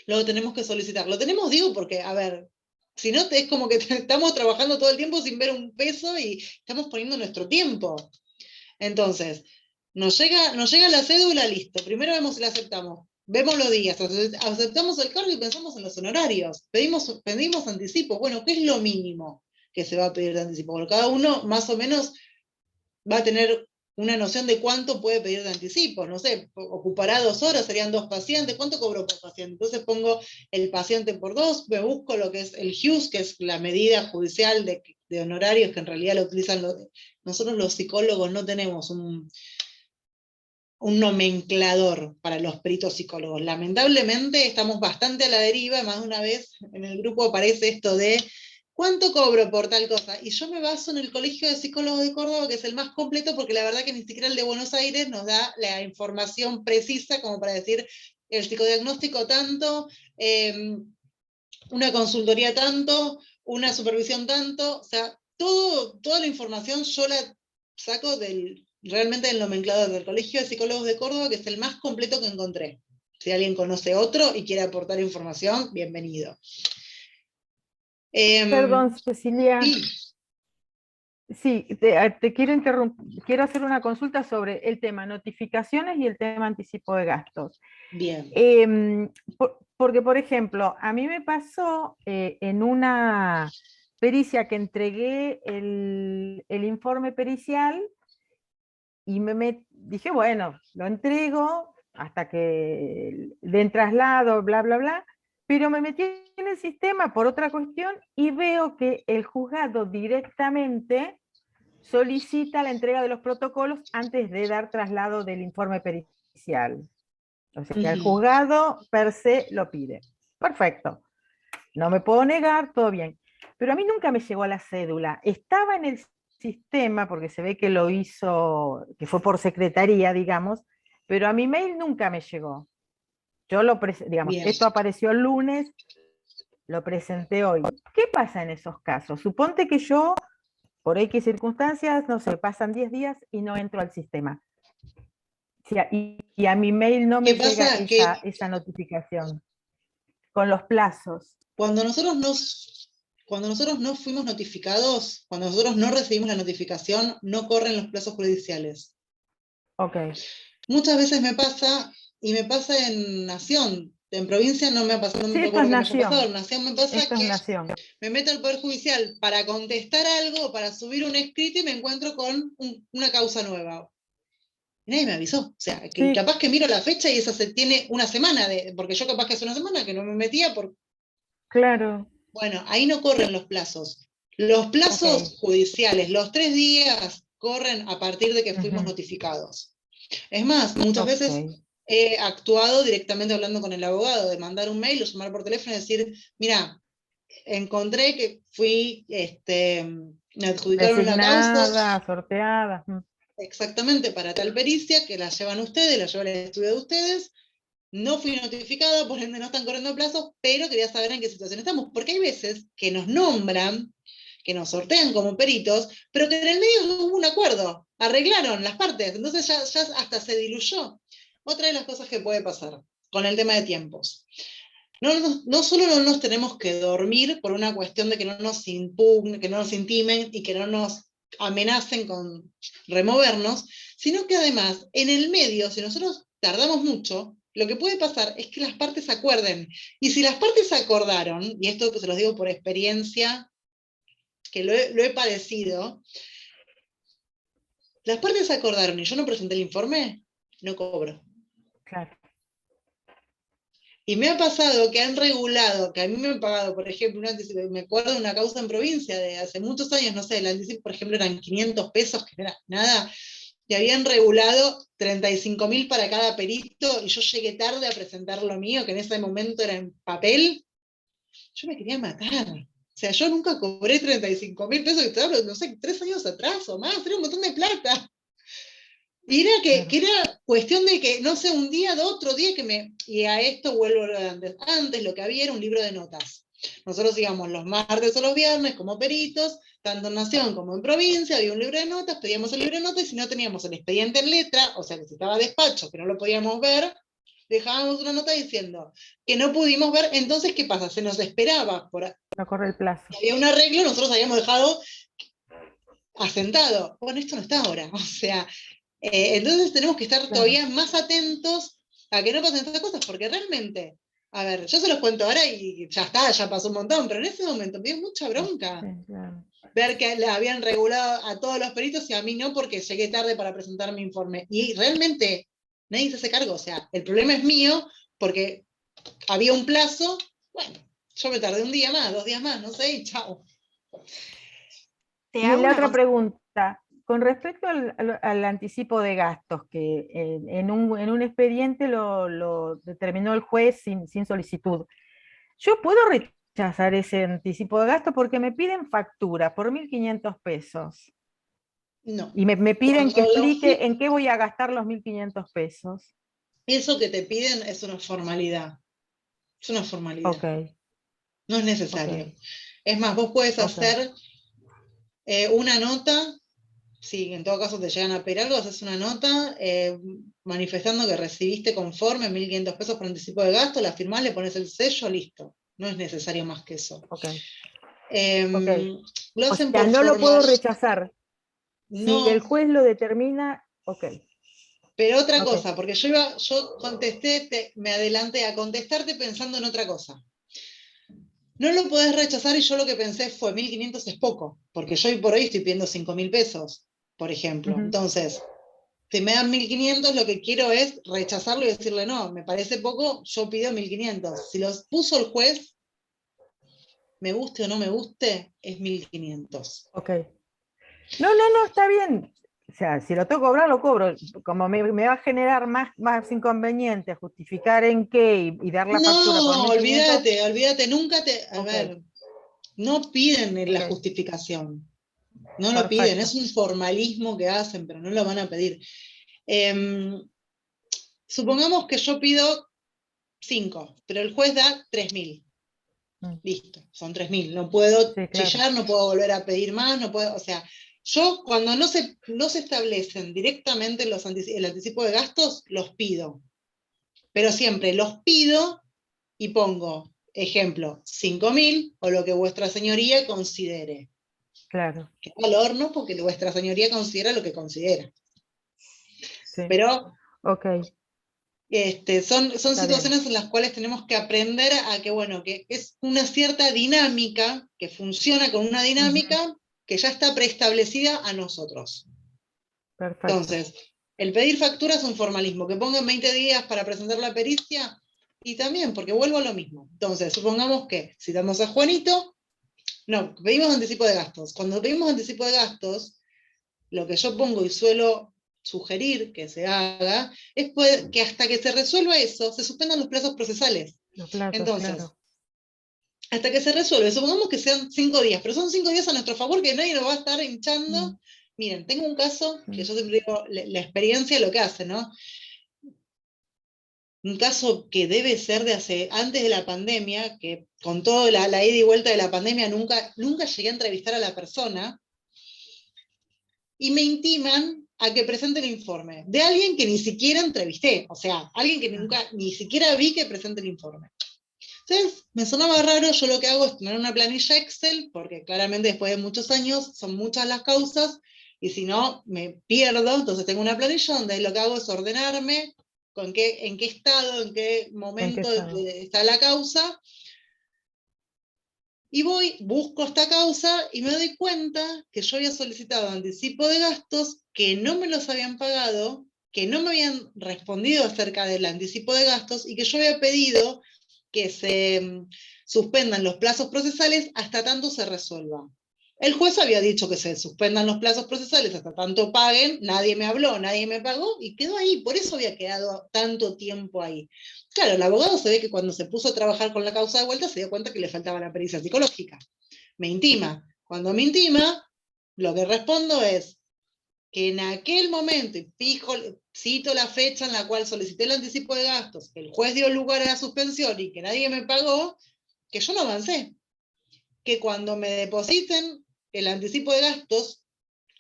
Speaker 1: lo tenemos que solicitar. Lo tenemos, digo, porque, a ver, si no, es como que estamos trabajando todo el tiempo sin ver un peso y estamos poniendo nuestro tiempo. Entonces, nos llega la cédula, listo. Primero vemos si la aceptamos. Vemos los días, aceptamos el cargo y pensamos en los honorarios. Pedimos anticipos. Bueno, ¿qué es lo mínimo que se va a pedir de anticipo? Porque cada uno más o menos va a tener una noción de cuánto puede pedir de anticipo. No sé, ocupará 2 horas, serían 2 pacientes. ¿Cuánto cobro por paciente? Entonces pongo el paciente por 2, me busco lo que es el HUS, que es la medida judicial de honorarios, que en realidad lo utilizan nosotros los psicólogos, no tenemos un nomenclador para los peritos psicólogos. Lamentablemente estamos bastante a la deriva, más de una vez en el grupo aparece esto de ¿cuánto cobro por tal cosa? Y yo me baso en el Colegio de Psicólogos de Córdoba, que es el más completo, porque la verdad que ni siquiera el de Buenos Aires nos da la información precisa como para decir el psicodiagnóstico tanto, una consultoría tanto, una supervisión tanto, o sea, toda la información yo la saco realmente del nomenclador del Colegio de Psicólogos de Córdoba, que es el más completo que encontré. Si alguien conoce otro y quiere aportar información, bienvenido.
Speaker 5: Perdón, Cecilia.
Speaker 1: Sí.
Speaker 5: Sí, te quiero interrumpir. Quiero hacer una consulta sobre el tema notificaciones y el tema anticipo de gastos.
Speaker 1: Bien.
Speaker 5: Porque, por ejemplo, a mí me pasó en una pericia que entregué el informe pericial y dije, bueno, lo entrego hasta que den traslado, bla, bla, bla, pero me metí en el sistema por otra cuestión y veo que el juzgado directamente solicita la entrega de los protocolos antes de dar traslado del informe pericial. O sea, que el juzgado per se lo pide. Perfecto. No me puedo negar, todo bien. Pero a mí nunca me llegó la cédula. Estaba en el sistema, porque se ve que lo hizo, que fue por secretaría, digamos, pero a mi mail nunca me llegó. Yo digamos,
Speaker 1: Bien.
Speaker 5: Esto apareció el lunes, lo presenté hoy. ¿Qué pasa en esos casos? Suponte que yo, por X circunstancias, no sé, pasan 10 días y no entro al sistema. Y a mi mail no me llega esa notificación. Con los plazos.
Speaker 1: Cuando nosotros no fuimos notificados, cuando nosotros no recibimos la notificación, no corren los plazos judiciales.
Speaker 5: Ok.
Speaker 1: Muchas veces me pasa, y me pasa en Nación. En provincia no me ha pasado, no me recuerdo que me haya pasado. En Nación me pasa que me meto al Poder Judicial para contestar algo, para subir un escrito y me encuentro con una causa nueva. Y nadie me avisó. O sea, que sí. Capaz que miro la fecha y esa tiene una semana, porque yo capaz que hace una semana que no me metía por...
Speaker 5: Claro.
Speaker 1: Bueno, ahí no corren los plazos. Los plazos judiciales, los 3 días, corren a partir de que fuimos notificados. Es más, muchas veces he actuado directamente hablando con el abogado, de mandar un mail o llamar por teléfono y decir, mira, encontré que me adjudicaron la causa
Speaker 5: Designada, sorteada.
Speaker 1: exactamente para tal pericia, que la llevan ustedes, la lleva el estudio de ustedes. No fui notificada, por ende no están corriendo plazos, pero quería saber en qué situación estamos, porque hay veces que nos nombran, que nos sortean como peritos, pero que en el medio no hubo un acuerdo, arreglaron las partes, entonces ya hasta se diluyó. Otra de las cosas que puede pasar con el tema de tiempos. No solo no nos tenemos que dormir por una cuestión de que no nos impugnen, que no nos intimen y que no nos amenacen con removernos, sino que además, en el medio, si nosotros tardamos mucho, lo que puede pasar es que las partes se acuerden. Y si las partes acordaron, y esto se los digo por experiencia, que lo he padecido, las partes acordaron y yo no presenté el informe, no cobro.
Speaker 5: Claro.
Speaker 1: Y me ha pasado que han regulado, que a mí me han pagado, por ejemplo, me acuerdo de una causa en provincia de hace muchos años, no sé, el anticipo, por ejemplo, eran 500 pesos, que no era nada, y habían regulado 35.000 para cada perito, y yo llegué tarde a presentar lo mío, que en ese momento era en papel, yo me quería matar. O sea, yo nunca cobré 35.000 pesos, que te hablo, no sé, 3 años atrás o más, era un montón de plata. Y era que era cuestión de que, no sé, un día, de otro día y a esto vuelvo a lo de antes. Antes lo que había era un libro de notas. Nosotros íbamos los martes o los viernes como peritos, tanto en Nación como en provincia, había un libro de notas, pedíamos el libro de notas y si no teníamos el expediente en letra, o sea que si estaba despacho, que no lo podíamos ver, dejábamos una nota diciendo que no pudimos ver, entonces, ¿qué pasa? Se nos esperaba,
Speaker 5: No corre el plazo.
Speaker 1: había un arreglo, nosotros habíamos dejado asentado. Bueno, esto no está ahora, o sea, entonces tenemos que estar todavía más atentos a que no pasen estas cosas, porque realmente, a ver, yo se los cuento ahora y ya está, ya pasó un montón, pero en ese momento me dio mucha bronca ver que le habían regulado a todos los peritos y a mí no, porque llegué tarde para presentar mi informe. Y realmente nadie se hace cargo, o sea, el problema es mío, porque había un plazo, bueno, yo me tardé un día más, 2 días más, no sé, y chao.
Speaker 2: Te
Speaker 5: Y
Speaker 2: hago
Speaker 5: la
Speaker 2: una
Speaker 5: otra pregunta, con respecto al anticipo de gastos, que en un expediente lo determinó el juez sin solicitud, ¿yo puedo rechazar ese anticipo de gasto porque me piden factura por 1.500 pesos?
Speaker 1: No.
Speaker 5: Y me piden que
Speaker 1: Cuando
Speaker 5: explique en qué voy a gastar los 1.500 pesos.
Speaker 1: eso que te piden es una formalidad. Es una formalidad.
Speaker 5: Ok.
Speaker 1: No es necesario.
Speaker 5: Ok.
Speaker 1: Es más, vos puedes
Speaker 5: Ok.
Speaker 1: hacer una nota, si en todo caso te llegan a pedir algo, haces una nota manifestando que recibiste conforme 1.500 pesos por anticipo de gasto, la firmás, le pones el sello, listo. No es necesario más que eso.
Speaker 5: Ok.
Speaker 1: Lo
Speaker 5: O
Speaker 1: hacen
Speaker 5: sea,
Speaker 1: por
Speaker 5: no lo puedo
Speaker 1: formas.
Speaker 5: rechazar. Si el
Speaker 1: No,
Speaker 5: juez lo determina, ok.
Speaker 1: pero otra
Speaker 5: Ok.
Speaker 1: cosa, porque yo contesté, me adelanté a contestarte pensando en otra cosa. No lo podés rechazar y yo lo que pensé fue 1.500 es poco, porque yo hoy por hoy estoy pidiendo 5.000 pesos, por ejemplo.
Speaker 5: Ujú.
Speaker 1: Entonces, si me dan 1.500, lo que quiero es rechazarlo y decirle, no, me parece poco, yo pido 1.500. Si los puso el juez, me guste o no me guste, es 1.500.
Speaker 5: Ok. No, está bien. O sea, si lo tengo que cobrar, lo cobro. Como me va a generar más inconveniente justificar en qué y dar la factura por
Speaker 1: No,
Speaker 5: 1.500.
Speaker 1: olvídate, nunca a
Speaker 5: Ok.
Speaker 1: ver, no piden la
Speaker 5: Ok.
Speaker 1: justificación. No lo piden,
Speaker 5: Perfecto.
Speaker 1: es un formalismo que hacen, pero no lo van a pedir. Supongamos que yo pido 5, pero el juez da 3.000. Listo, son 3.000. No puedo
Speaker 5: Sí, claro.
Speaker 1: chillar, no puedo volver a pedir más, no puedo, o sea, yo cuando no se establecen directamente el anticipo de gastos, los pido. Pero siempre los pido y pongo, ejemplo, 5.000 o lo que vuestra señoría considere.
Speaker 5: Claro.
Speaker 1: Que valor, ¿no? Porque vuestra señoría considera lo que considera.
Speaker 5: Sí.
Speaker 1: Pero
Speaker 5: Ok.
Speaker 1: son situaciones
Speaker 5: bien.
Speaker 1: en las cuales tenemos que aprender a que, bueno, que es una cierta dinámica, que funciona con una dinámica que ya está preestablecida a nosotros.
Speaker 5: Perfecto.
Speaker 1: Entonces, el pedir factura es un formalismo, que pongan 20 días para presentar la pericia, y también, porque vuelvo a lo mismo. Entonces, supongamos que citamos a Juanito, no, pedimos anticipo de gastos. Cuando pedimos anticipo de gastos, lo que yo pongo y suelo sugerir que se haga es que hasta que se resuelva eso, se suspendan los plazos procesales.
Speaker 5: Los plazos,
Speaker 1: Entonces,
Speaker 5: claro.
Speaker 1: hasta que se resuelve. Supongamos que sean 5 días, pero son 5 días a nuestro favor que nadie nos va a estar hinchando. Miren, tengo un caso que yo siempre digo, la experiencia es lo que hace, ¿no? Un caso que debe ser de antes de la pandemia, que con toda la ida y vuelta de la pandemia nunca llegué a entrevistar a la persona, y me intiman a que presente el informe de alguien que ni siquiera entrevisté, o sea, alguien que nunca, ni siquiera vi que presente el informe. Entonces, me sonaba raro, yo lo que hago es tener una planilla Excel, porque claramente después de muchos años son muchas las causas, y si no, me pierdo, entonces tengo una planilla donde lo que hago es ordenarme en qué estado, en qué momento está la causa, y busco esta causa y me doy cuenta que yo había solicitado anticipo de gastos, que no me los habían pagado, que no me habían respondido acerca del anticipo de gastos y que yo había pedido que se suspendan los plazos procesales hasta tanto se resuelva. El juez había dicho que se suspendan los plazos procesales hasta tanto paguen, nadie me habló, nadie me pagó y quedó ahí, por eso había quedado tanto tiempo ahí. Claro, el abogado se ve que cuando se puso a trabajar con la causa de vuelta se dio cuenta que le faltaba la pericia psicológica. Me intima. Cuando me intima, lo que respondo es que en aquel momento, y cito la fecha en la cual solicité el anticipo de gastos, que el juez dio lugar a la suspensión y que nadie me pagó, que yo no avancé. Que cuando me depositen el anticipo de gastos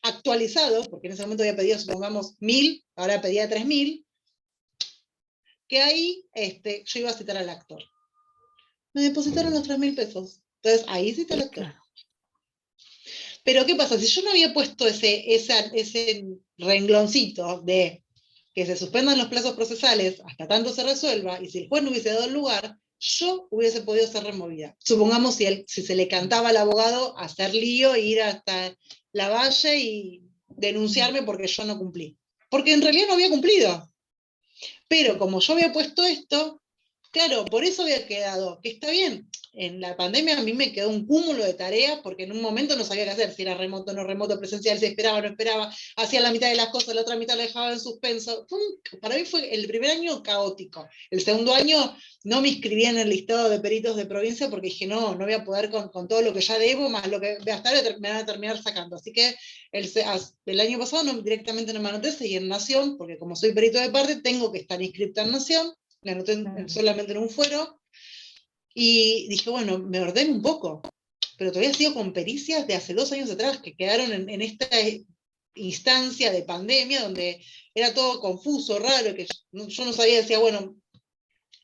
Speaker 1: actualizado, porque en ese momento había pedido, supongamos, 1.000, ahora pedía 3.000, que ahí yo iba a citar al actor. Me depositaron los 3.000 pesos. Entonces, ahí cité al actor. Pero, ¿qué pasa? Si yo no había puesto ese rengloncito de que se suspendan los plazos procesales hasta tanto se resuelva, y si el juez no hubiese dado el lugar, yo hubiese podido ser removida. Supongamos si se le cantaba al abogado hacer lío, ir hasta la valle y denunciarme porque yo no cumplí. Porque en realidad no había cumplido. Pero como yo había puesto esto, claro, por eso había quedado, que está bien. En la pandemia a mí me quedó un cúmulo de tareas, porque en un momento no sabía qué hacer, si era remoto, no remoto, presencial, si esperaba, no esperaba, hacía la mitad de las cosas, la otra mitad la dejaba en suspenso. Para mí fue el primer año caótico. El segundo año no me inscribí en el listado de peritos de provincia porque dije, no voy a poder con todo lo que ya debo, más lo que voy a estar, me van a terminar sacando. Así que el año pasado directamente no me anoté, seguí en Nación, porque como soy perito de parte, tengo que estar inscripta en Nación, me anoté solamente en un fuero, y dije, bueno, me ordeno un poco, pero todavía sigo con pericias de hace 2 años atrás que quedaron en esta instancia de pandemia donde era todo confuso, raro, que yo no sabía, decía, bueno,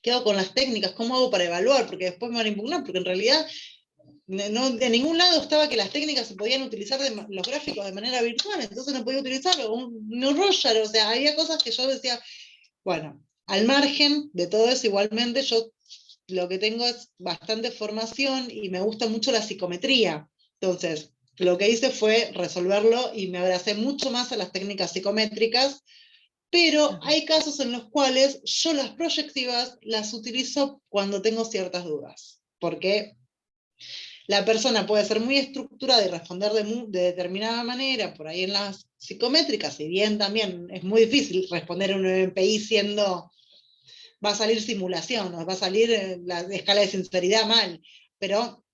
Speaker 1: ¿qué hago con las técnicas? ¿Cómo hago para evaluar? Porque después me van a impugnar, porque en realidad no, de ningún lado estaba que las técnicas se podían utilizar los gráficos de manera virtual, entonces no podía utilizarlo, un Roger, o sea, había cosas que yo decía, bueno, al margen de todo eso, igualmente yo lo que tengo es bastante formación y me gusta mucho la psicometría. Entonces, lo que hice fue resolverlo y me abracé mucho más a las técnicas psicométricas, pero hay casos en los cuales yo las proyectivas las utilizo cuando tengo ciertas dudas, porque la persona puede ser muy estructurada y responder de determinada manera, por ahí en las psicométricas, si bien también es muy difícil responder en un MPI siendo, va a salir simulación, o va a salir la escala de sinceridad mal, pero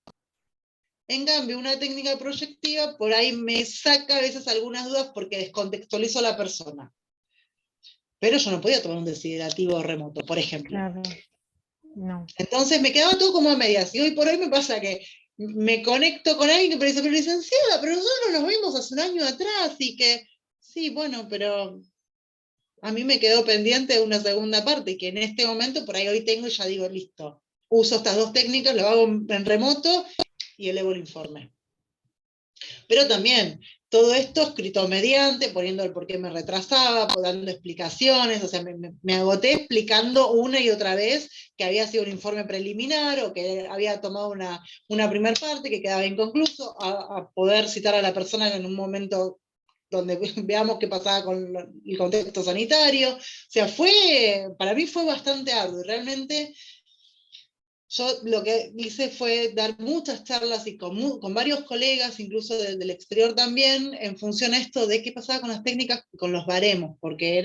Speaker 1: en cambio una técnica proyectiva por ahí me saca a veces algunas dudas porque descontextualizo a la persona. Pero yo no podía tomar un desiderativo remoto, por ejemplo.
Speaker 5: Claro. No.
Speaker 1: Entonces me quedaba todo como a medias, y hoy por hoy me pasa que me conecto con alguien que me dice, pero licenciada, pero nosotros nos vimos hace un año atrás, y que, sí, bueno, pero a mí me quedó pendiente una segunda parte, que en este momento por ahí hoy tengo y ya digo, listo, uso estas 2 técnicas, lo hago en remoto y elevo el informe. Pero también, todo esto escrito mediante, poniendo el por qué me retrasaba, dando explicaciones, o sea, me agoté explicando una y otra vez que había sido un informe preliminar o que había tomado una primera parte que quedaba inconcluso, a poder citar a la persona en un momento donde veamos qué pasaba con el contexto sanitario. O sea, para mí fue bastante arduo, y realmente yo lo que hice fue dar muchas charlas y con varios colegas, incluso del exterior también, en función a esto de qué pasaba con las técnicas, con los baremos, porque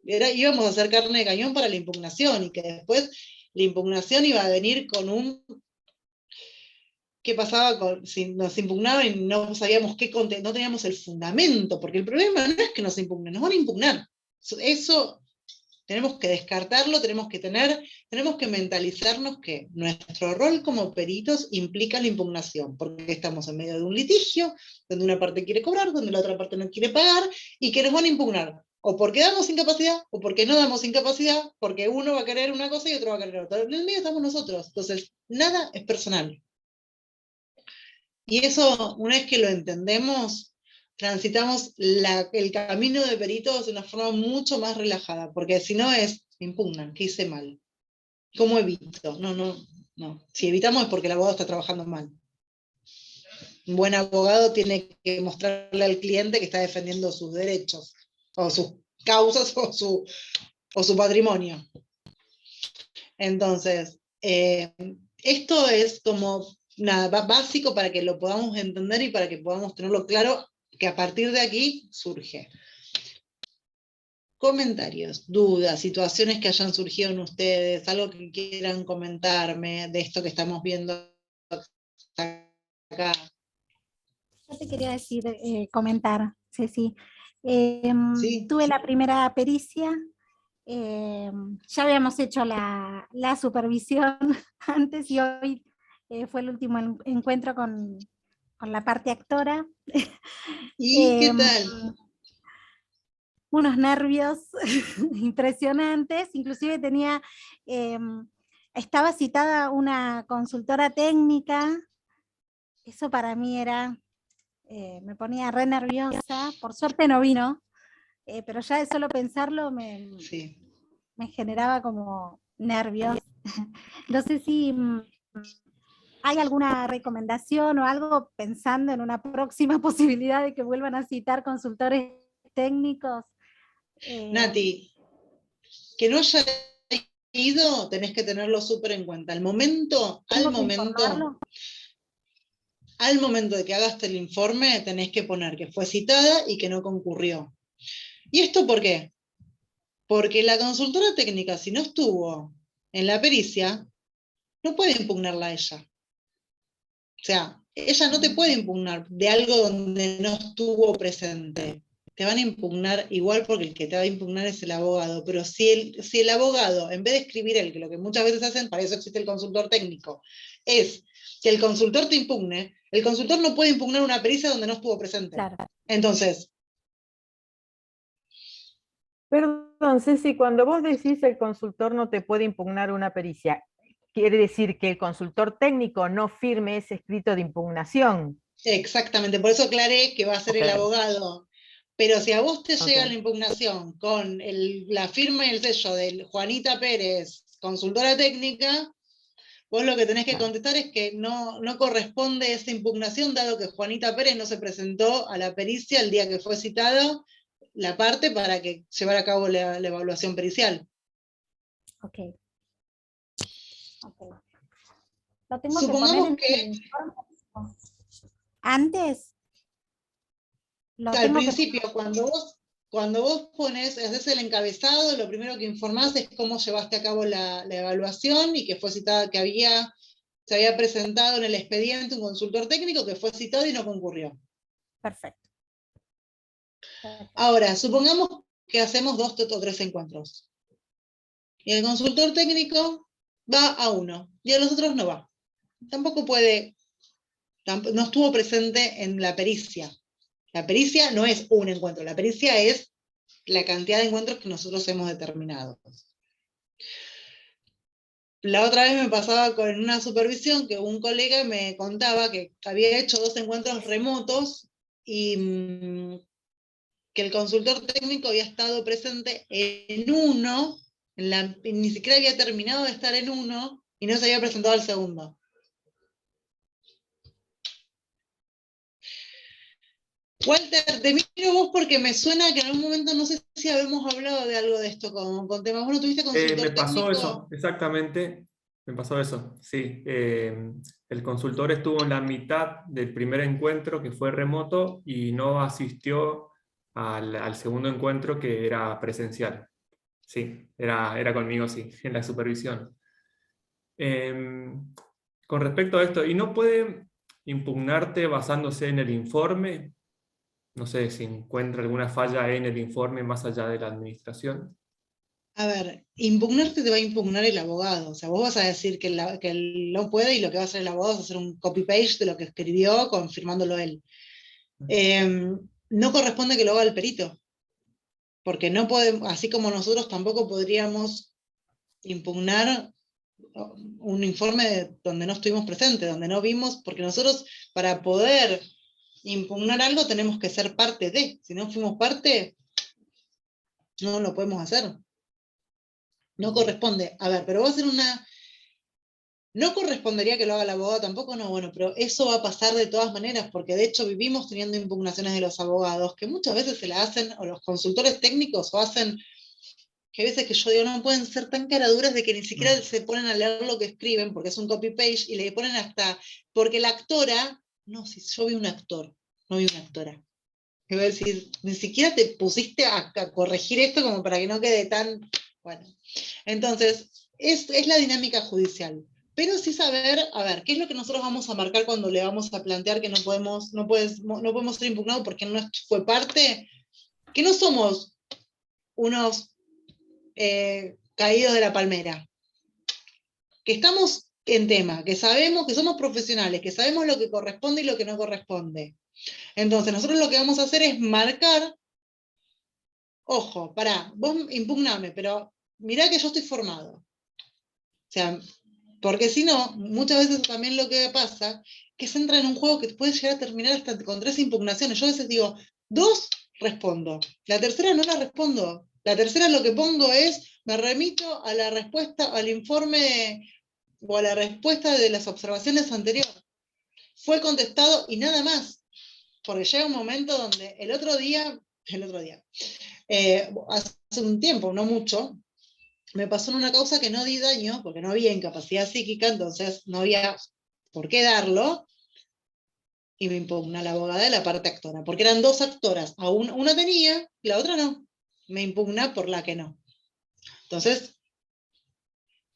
Speaker 1: íbamos a hacer carne de cañón para la impugnación, y que después la impugnación iba a venir con un qué pasaba si nos impugnaban y no sabíamos no teníamos el fundamento, porque el problema no es que nos impugnen, nos van a impugnar. Eso tenemos que descartarlo, tenemos que mentalizarnos que nuestro rol como peritos implica la impugnación, porque estamos en medio de un litigio, donde una parte quiere cobrar, donde la otra parte no quiere pagar, y que nos van a impugnar, o porque damos incapacidad, o porque no damos incapacidad, porque uno va a querer una cosa y otro va a querer otra. En el medio estamos nosotros, entonces nada es personal. Y eso, una vez que lo entendemos, transitamos el camino de peritos de una forma mucho más relajada, porque si no me impugnan, ¿qué hice mal? ¿Cómo evito? No. Si evitamos es porque el abogado está trabajando mal. Un buen abogado tiene que mostrarle al cliente que está defendiendo sus derechos, o sus causas, o su patrimonio. Entonces, esto es como nada básico para que lo podamos entender y para que podamos tenerlo claro, que a partir de aquí surge. Comentarios, dudas, situaciones que hayan surgido en ustedes, algo que quieran comentarme de esto que estamos viendo acá.
Speaker 6: Yo te quería decir, comentar, Ceci.
Speaker 1: ¿Sí?
Speaker 6: Tuve la primera pericia, ya habíamos hecho la supervisión antes y hoy fue el último encuentro con la parte actora.
Speaker 1: ¿Y qué tal?
Speaker 6: Unos nervios impresionantes, inclusive estaba citada una consultora técnica, eso para mí me ponía re nerviosa, por suerte no vino, pero ya de solo pensarlo me generaba como nervios. No sé si hay alguna recomendación o algo pensando en una próxima posibilidad de que vuelvan a citar consultores técnicos.
Speaker 1: Nati, que no haya ido, tenés que tenerlo súper en cuenta. Al momento de que hagas el informe, tenés que poner que fue citada y que no concurrió. ¿Y esto por qué? Porque la consultora técnica, si no estuvo en la pericia, no puede impugnarla a ella. O sea, ella no te puede impugnar de algo donde no estuvo presente. Te van a impugnar igual porque el que te va a impugnar es el abogado. Pero si el abogado, en vez de escribir que lo que muchas veces hacen, para eso existe el consultor técnico, es que el consultor te impugne, el consultor no puede impugnar una pericia donde no estuvo presente.
Speaker 6: Claro.
Speaker 1: Entonces...
Speaker 5: Perdón, Ceci, cuando vos decís el consultor no te puede impugnar una pericia, quiere decir que el consultor técnico no firme ese escrito de impugnación.
Speaker 1: Exactamente, por eso aclaré que va a ser el abogado. Pero si a vos te llega la impugnación con la firma y el sello de Juanita Pérez, consultora técnica, vos lo que tenés que contestar es que no corresponde esa impugnación, dado que Juanita Pérez no se presentó a la pericia el día que fue citado la parte para que llevara a cabo la evaluación pericial.
Speaker 6: Ok. Lo tengo
Speaker 1: Supongamos
Speaker 6: que antes.
Speaker 1: Al principio, cuando vos haces el encabezado, lo primero que informás es cómo llevaste a cabo la evaluación y que fue citada, que se había presentado en el expediente un consultor técnico que fue citado y no concurrió.
Speaker 6: Perfecto.
Speaker 1: Ahora, supongamos que hacemos 2 o 3 encuentros. Y el consultor técnico va a uno, y a los otros no va. No estuvo presente en la pericia. La pericia no es un encuentro, la pericia es la cantidad de encuentros que nosotros hemos determinado. La otra vez me pasaba con una supervisión que un colega me contaba que había hecho 2 encuentros remotos y que el consultor técnico había estado presente en uno, ni siquiera había terminado de estar en uno y no se había presentado al segundo. Walter, te miro vos porque me suena que en algún momento, no sé si habíamos hablado de algo de esto con temas. Bueno, ¿tuviste consultor técnico?
Speaker 3: Me pasó eso, exactamente, me pasó eso, sí. El consultor estuvo en la mitad del primer encuentro, que fue remoto, y no asistió al segundo encuentro, que era presencial. Sí, era conmigo, sí, en la supervisión. Con respecto a esto, y no puede impugnarte basándose en el informe. No sé si encuentra alguna falla en el informe más allá de la administración.
Speaker 1: A ver, impugnarte te va a impugnar el abogado. O sea, vos vas a decir que él no puede y lo que va a hacer el abogado es hacer un copy-paste de lo que escribió confirmándolo él. No corresponde que lo haga el perito. Porque no podemos, así como nosotros tampoco podríamos impugnar un informe donde no estuvimos presentes, donde no vimos, porque nosotros para poder impugnar algo tenemos que ser parte de. Si no fuimos parte, no lo podemos hacer. No corresponde. A ver, pero va a ser una... No correspondería que lo haga el abogado tampoco, no, bueno, pero eso va a pasar de todas maneras, porque de hecho vivimos teniendo impugnaciones de los abogados, que muchas veces se la hacen, o los consultores técnicos, o hacen, que a veces que yo digo, no pueden ser tan caraduras de que ni siquiera se ponen a leer lo que escriben, porque es un copy-paste, y le ponen hasta, porque la actora, no, si yo vi un actor, no vi una actora. Me voy a decir, ni siquiera te pusiste a corregir esto como para que no quede tan... Bueno, entonces, es la dinámica judicial. Pero sí saber, a ver, ¿qué es lo que nosotros vamos a marcar cuando le vamos a plantear que no podemos ser impugnados porque no fue parte? Que no somos unos caídos de la palmera. Que estamos en tema, que sabemos que somos profesionales, que sabemos lo que corresponde y lo que no corresponde. Entonces, nosotros lo que vamos a hacer es marcar, ojo, pará, vos impugname, pero mirá que yo estoy formado. O sea, porque si no, muchas veces también lo que pasa, que se entra en un juego que puede llegar a terminar hasta con 3 impugnaciones. Yo a veces digo, 2 respondo, la tercera no la respondo. La tercera lo que pongo es, me remito a la respuesta, al informe o a la respuesta de las observaciones anteriores. Fue contestado y nada más. Porque llega un momento donde el otro día, hace un tiempo, no mucho, me pasó en una causa que no di daño, porque no había incapacidad psíquica, entonces no había por qué darlo, y me impugna la abogada de la parte actora, porque eran 2 actoras, una tenía y la otra no, me impugna por la que no. Entonces,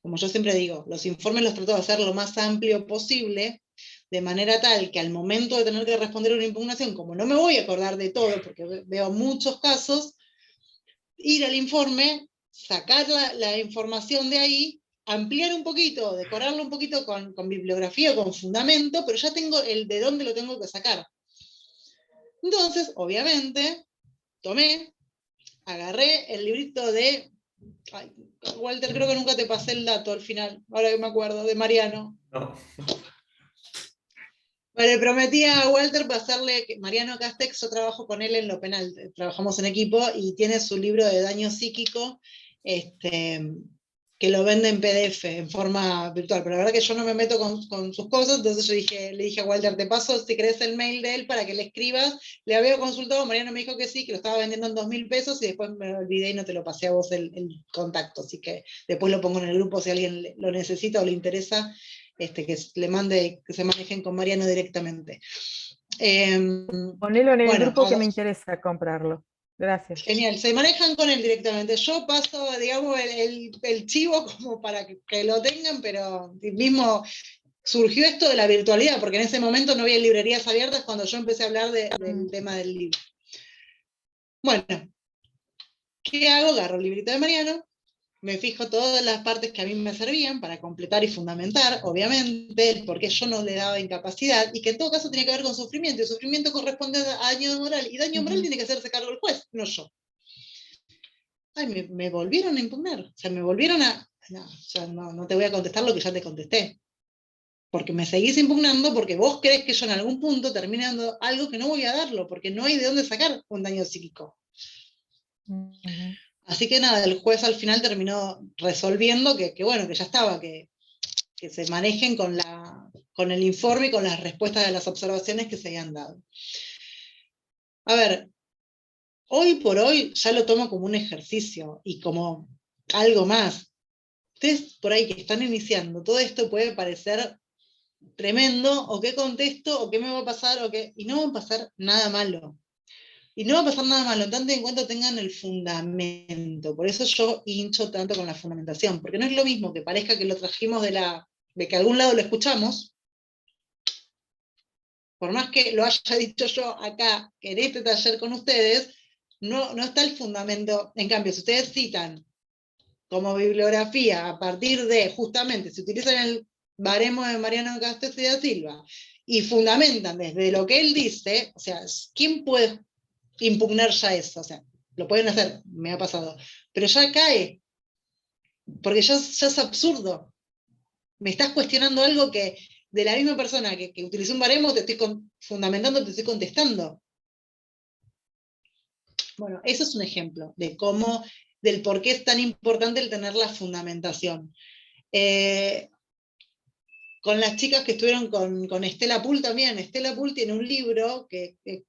Speaker 1: como yo siempre digo, los informes los trato de hacer lo más amplio posible, de manera tal que al momento de tener que responder una impugnación, como no me voy a acordar de todo, porque veo muchos casos, ir al informe, sacar la información de ahí, ampliar un poquito, decorarlo un poquito con bibliografía, con fundamento, pero ya tengo el de dónde lo tengo que sacar. Entonces, obviamente, agarré el librito de... Ay, Walter, creo que nunca te pasé el dato al final, ahora que me acuerdo, de Mariano.
Speaker 3: No.
Speaker 1: Vale, prometí a Walter pasarle, que Mariano Castex, yo trabajo con él en lo penal, trabajamos en equipo, y tiene su libro de daño psíquico, que lo vende en PDF, en forma virtual, pero la verdad que yo no me meto con sus cosas, entonces yo le dije a Walter, te paso si querés el mail de él para que le escribas, le había consultado, Mariano me dijo que sí, que lo estaba vendiendo en 2.000 pesos, y después me olvidé y no te lo pasé a vos el contacto, así que después lo pongo en el grupo si alguien lo necesita o le interesa, que le mande, que se manejen con Mariano directamente.
Speaker 5: Ponelo en el grupo que me interesa comprarlo. Gracias.
Speaker 1: Genial, se manejan con él directamente. Yo paso, digamos, el chivo como para que lo tengan, pero mismo surgió esto de la virtualidad, porque en ese momento no había librerías abiertas cuando yo empecé a hablar del tema del libro. Bueno, ¿qué hago? Agarro el librito de Mariano, me fijo todas las partes que a mí me servían para completar y fundamentar, obviamente, porque yo no le daba incapacidad, y que en todo caso tenía que ver con sufrimiento, y sufrimiento corresponde a daño moral, y daño moral tiene que hacerse cargo el juez, no yo. Ay, me volvieron a impugnar, o sea, me volvieron a... No, o sea, no te voy a contestar lo que ya te contesté, porque me seguís impugnando, porque vos crees que yo en algún punto termine dando algo que no voy a darlo, porque no hay de dónde sacar un daño psíquico. Así que nada, el juez al final terminó resolviendo que bueno, que ya estaba, que se manejen con el informe y con las respuestas de las observaciones que se habían dado. A ver, hoy por hoy ya lo tomo como un ejercicio y como algo más. Ustedes por ahí que están iniciando, todo esto puede parecer tremendo, o qué contesto, o qué me va a pasar, y no va a pasar nada malo. Y no va a pasar nada malo, tanto en cuanto tengan el fundamento. Por eso yo hincho tanto con la fundamentación, porque no es lo mismo que parezca que lo trajimos de que algún lado lo escuchamos, por más que lo haya dicho yo acá, en este taller con ustedes, no está el fundamento. En cambio, si ustedes citan como bibliografía a partir de, justamente, si utilizan el baremo de Mariano Castells y da Silva, y fundamentan desde lo que él dice, o sea, ¿quién puede impugnar ya eso? O sea, lo pueden hacer, me ha pasado, pero ya cae, porque ya es absurdo. Me estás cuestionando algo que de la misma persona que utilizó un baremo te estoy fundamentando, te estoy contestando. Bueno, eso es un ejemplo de cómo, del por qué es tan importante el tener la fundamentación. Con las chicas que estuvieron con Estela Pool también, Estela Pool tiene un libro que es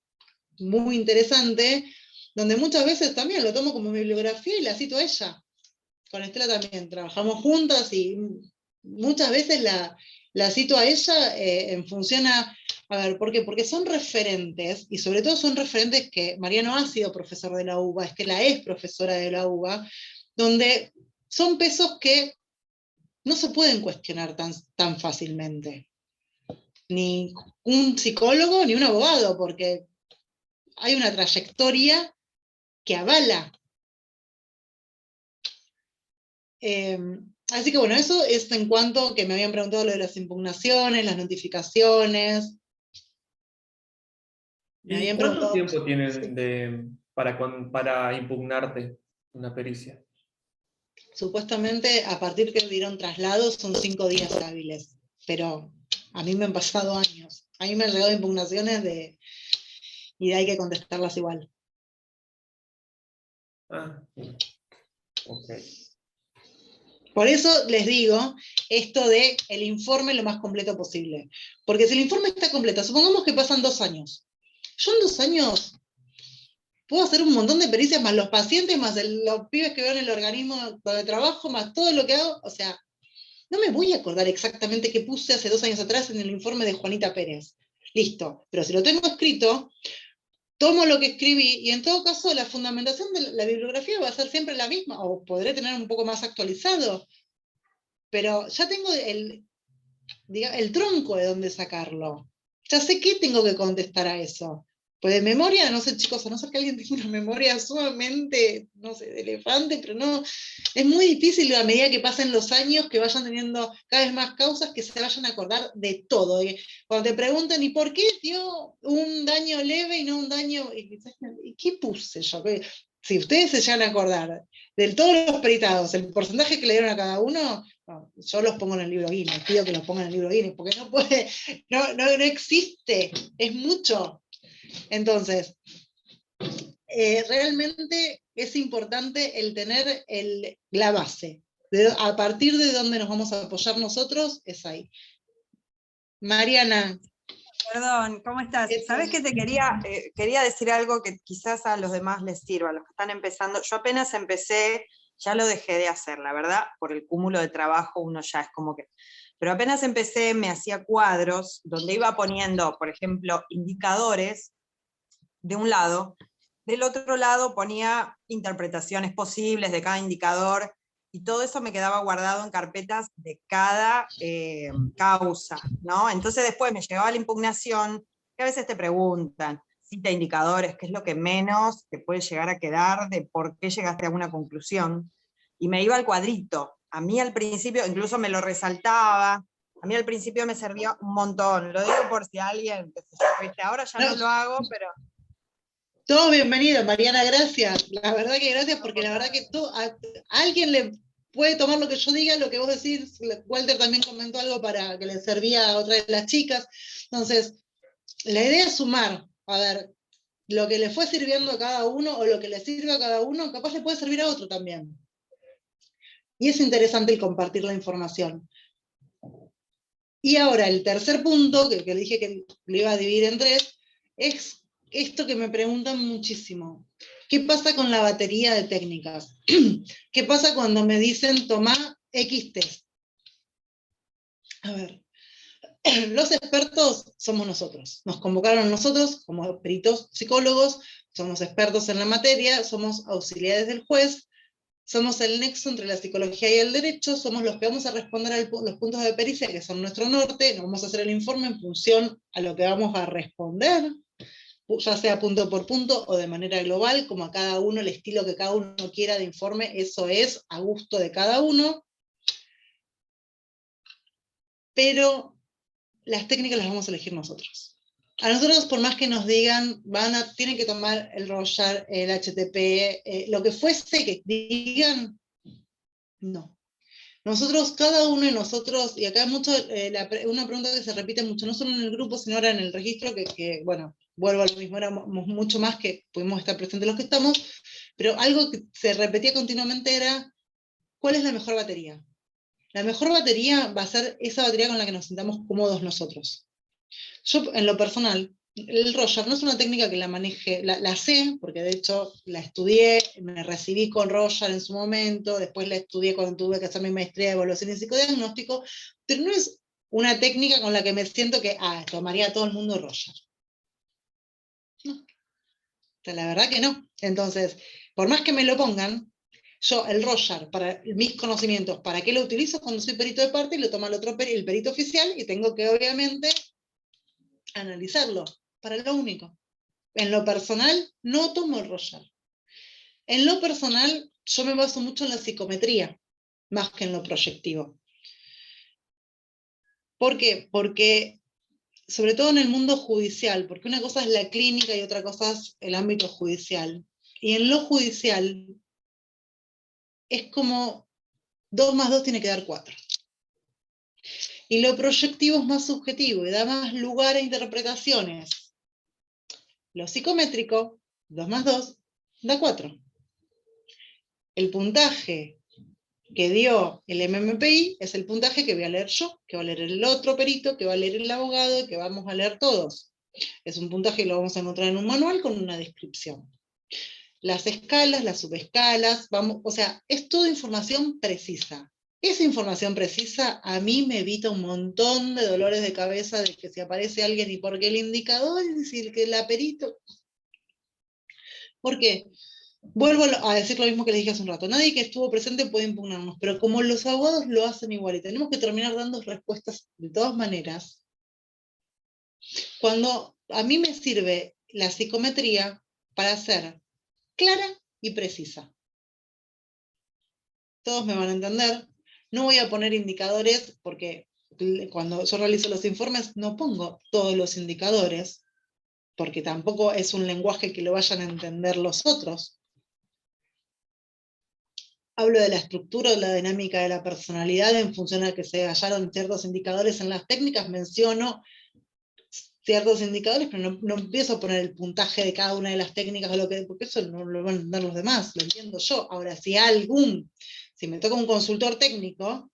Speaker 1: muy interesante, donde muchas veces también lo tomo como bibliografía y la cito a ella. Con Estela también trabajamos juntas y muchas veces la cito a ella en función a ver, ¿por qué? Porque son referentes, y sobre todo son referentes que Mariano ha sido profesor de la UBA, Estela es profesora de la UBA, donde son pesos que no se pueden cuestionar tan fácilmente. Ni un psicólogo ni un abogado, porque hay una trayectoria que avala. Así que bueno, eso es en cuanto que me habían preguntado lo de las impugnaciones, las notificaciones.
Speaker 3: ¿Y cuánto tiempo tienes para impugnarte una pericia?
Speaker 1: Supuestamente, a partir que dieron traslados, son 5 días hábiles, pero a mí me han pasado años. A mí me han llegado impugnaciones y hay que contestarlas igual.
Speaker 3: Ok.
Speaker 1: Por eso les digo esto de el informe lo más completo posible. Porque si el informe está completo, supongamos que pasan 2 años. Yo en 2 años puedo hacer un montón de pericias, más los pacientes, más los pibes que veo en el organismo donde trabajo, más todo lo que hago. O sea, no me voy a acordar exactamente qué puse hace 2 años atrás en el informe de Juanita Pérez. Listo. Pero si lo tengo escrito, tomo lo que escribí y en todo caso la fundamentación de la bibliografía va a ser siempre la misma, o podré tener un poco más actualizado. Pero ya tengo el tronco de dónde sacarlo. Ya sé qué tengo que contestar a eso. Pues de memoria, no sé, chicos, a no ser que alguien tenga una memoria sumamente, no sé, de elefante, pero no, es muy difícil a medida que pasen los años, que vayan teniendo cada vez más causas, que se vayan a acordar de todo. Y cuando te preguntan, ¿y por qué dio un daño leve y no un daño? ¿Y qué puse yo? Si ustedes se llegan a acordar de todos los peritados, el porcentaje que le dieron a cada uno, no, yo los pongo en el libro Guinness, pido que los pongan en el libro Guinness, porque no puede, no existe, es mucho. Entonces, realmente es importante el tener la base. A partir de donde nos vamos a apoyar nosotros, es ahí. Mariana.
Speaker 7: Perdón, ¿cómo estás? ¿Sabés que te quería decir algo que quizás a los demás les sirva, a los que están empezando? Yo apenas empecé, ya lo dejé de hacer, la verdad, por el cúmulo de trabajo uno ya es como que... Pero apenas empecé, me hacía cuadros donde iba poniendo, por ejemplo, indicadores de un lado, del otro lado ponía interpretaciones posibles de cada indicador, y todo eso me quedaba guardado en carpetas de cada causa, ¿no? Entonces después me llegaba la impugnación, que a veces te preguntan, cita indicadores, qué es lo que menos te puede llegar a quedar de por qué llegaste a una conclusión, y me iba al cuadrito. A mí al principio, incluso me lo resaltaba, a mí al principio me servía un montón, lo digo por si alguien, ahora ya no lo hago, pero...
Speaker 1: Todo bienvenido, Mariana, gracias. La verdad que gracias, porque la verdad que a alguien le puede tomar lo que yo diga, lo que vos decís. Walter también comentó algo para que le servía a otra de las chicas. Entonces, la idea es sumar. A ver, lo que le fue sirviendo a cada uno, o lo que le sirve a cada uno, capaz le puede servir a otro también. Y es interesante el compartir la información. Y ahora, el tercer punto, que le dije que lo iba a dividir en 3, es esto que me preguntan muchísimo. ¿Qué pasa con la batería de técnicas? ¿Qué pasa cuando me dicen tomá X test? A ver, los expertos somos nosotros. Nos convocaron nosotros como peritos psicólogos, somos expertos en la materia, somos auxiliares del juez, somos el nexo entre la psicología y el derecho, somos los que vamos a responder a los puntos de pericia, que son nuestro norte, nos vamos a hacer el informe en función a lo que vamos a responder, ya sea punto por punto o de manera global, como a cada uno, el estilo que cada uno quiera de informe, eso es a gusto de cada uno. Pero las técnicas las vamos a elegir nosotros. A nosotros, por más que nos digan, tienen que tomar el Rorschach, el HTP, lo que fuese que digan, no. Nosotros, cada uno de nosotros, y acá mucho, una pregunta que se repite mucho, no solo en el grupo, sino ahora en el registro, que bueno, vuelvo a lo mismo, éramos mucho más que pudimos estar presentes los que estamos, pero algo que se repetía continuamente era, ¿cuál es la mejor batería? La mejor batería va a ser esa batería con la que nos sintamos cómodos nosotros. Yo, en lo personal, el Rorschach no es una técnica que la maneje, la sé, porque de hecho la estudié, me recibí con Rorschach en su momento, después la estudié cuando tuve que hacer mi maestría de evaluación y psicodiagnóstico, pero no es una técnica con la que me siento que, tomaría a todo el mundo Rorschach. No. O sea, la verdad que no. Entonces, por más que me lo pongan, yo el Rorschach, para mis conocimientos, ¿para qué lo utilizo? Cuando soy perito de parte y lo toma el perito oficial y tengo que obviamente analizarlo, para lo único. En lo personal, no tomo el Rorschach. En lo personal, yo me baso mucho en la psicometría, más que en lo proyectivo. ¿Por qué? Porque, sobre todo en el mundo judicial, porque una cosa es la clínica y otra cosa es el ámbito judicial. Y en lo judicial, es como 2 más 2 tiene que dar 4. Y lo proyectivo es más subjetivo y da más lugar a interpretaciones. Lo psicométrico, 2 más 2, da 4. El puntaje que dio el MMPI es el puntaje que voy a leer yo, que va a leer el otro perito, que va a leer el abogado y que vamos a leer todos. Es un puntaje que lo vamos a encontrar en un manual con una descripción. Las escalas, las subescalas, o sea, es toda información precisa. Esa información precisa a mí me evita un montón de dolores de cabeza de que si aparece alguien y por qué el indicador, y si el que la perito. ¿Por qué? Vuelvo a decir lo mismo que les dije hace un rato. Nadie que estuvo presente puede impugnarnos, pero como los abogados lo hacen igual y tenemos que terminar dando respuestas de todas maneras, cuando a mí me sirve la psicometría para ser clara y precisa. Todos me van a entender. No voy a poner indicadores porque cuando yo realizo los informes no pongo todos los indicadores, porque tampoco es un lenguaje que lo vayan a entender los otros. Hablo de la estructura o la dinámica de la personalidad en función a que se hallaron ciertos indicadores en las técnicas, menciono ciertos indicadores, pero no empiezo a poner el puntaje de cada una de las técnicas, porque eso no lo van a entender los demás, lo entiendo yo. Ahora, si me toca un consultor técnico,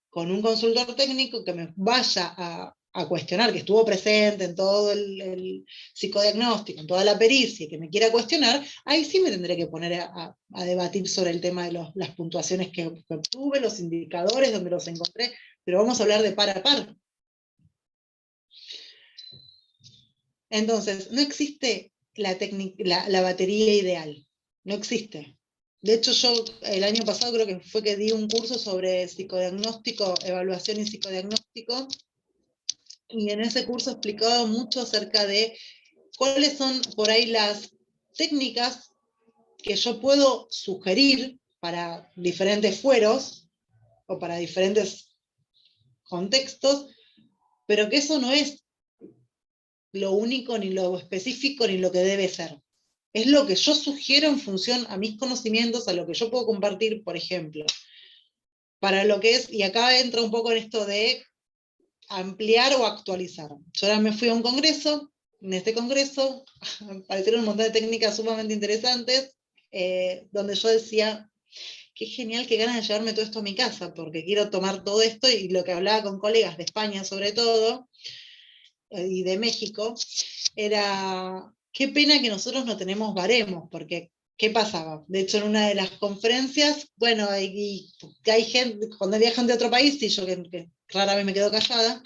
Speaker 1: con un consultor técnico que me vaya a cuestionar, que estuvo presente en todo el psicodiagnóstico, en toda la pericia, que me quiera cuestionar, ahí sí me tendré que poner a debatir sobre el tema de las puntuaciones que obtuve, los indicadores, donde los encontré, pero vamos a hablar de par a par. Entonces, no existe la batería ideal, no existe. De hecho, yo el año pasado creo que fue que di un curso sobre psicodiagnóstico, evaluación y psicodiagnóstico, y en ese curso explicaba mucho acerca de cuáles son por ahí las técnicas que yo puedo sugerir para diferentes fueros o para diferentes contextos, pero que eso no es lo único, ni lo específico, ni lo que debe ser. Es lo que yo sugiero en función a mis conocimientos, a lo que yo puedo compartir, por ejemplo. Para lo que es, y acá entra un poco en esto de ampliar o actualizar. Yo ahora me fui a un congreso, en este congreso aparecieron un montón de técnicas sumamente interesantes, donde yo decía, qué genial, qué ganas de llevarme todo esto a mi casa, porque quiero tomar todo esto, y lo que hablaba con colegas de España sobre todo, y de México, era, qué pena que nosotros no tenemos baremos, porque ¿qué pasaba? De hecho, en una de las conferencias, bueno, hay gente, cuando viajan de otro país, y yo que rara vez me quedo callada,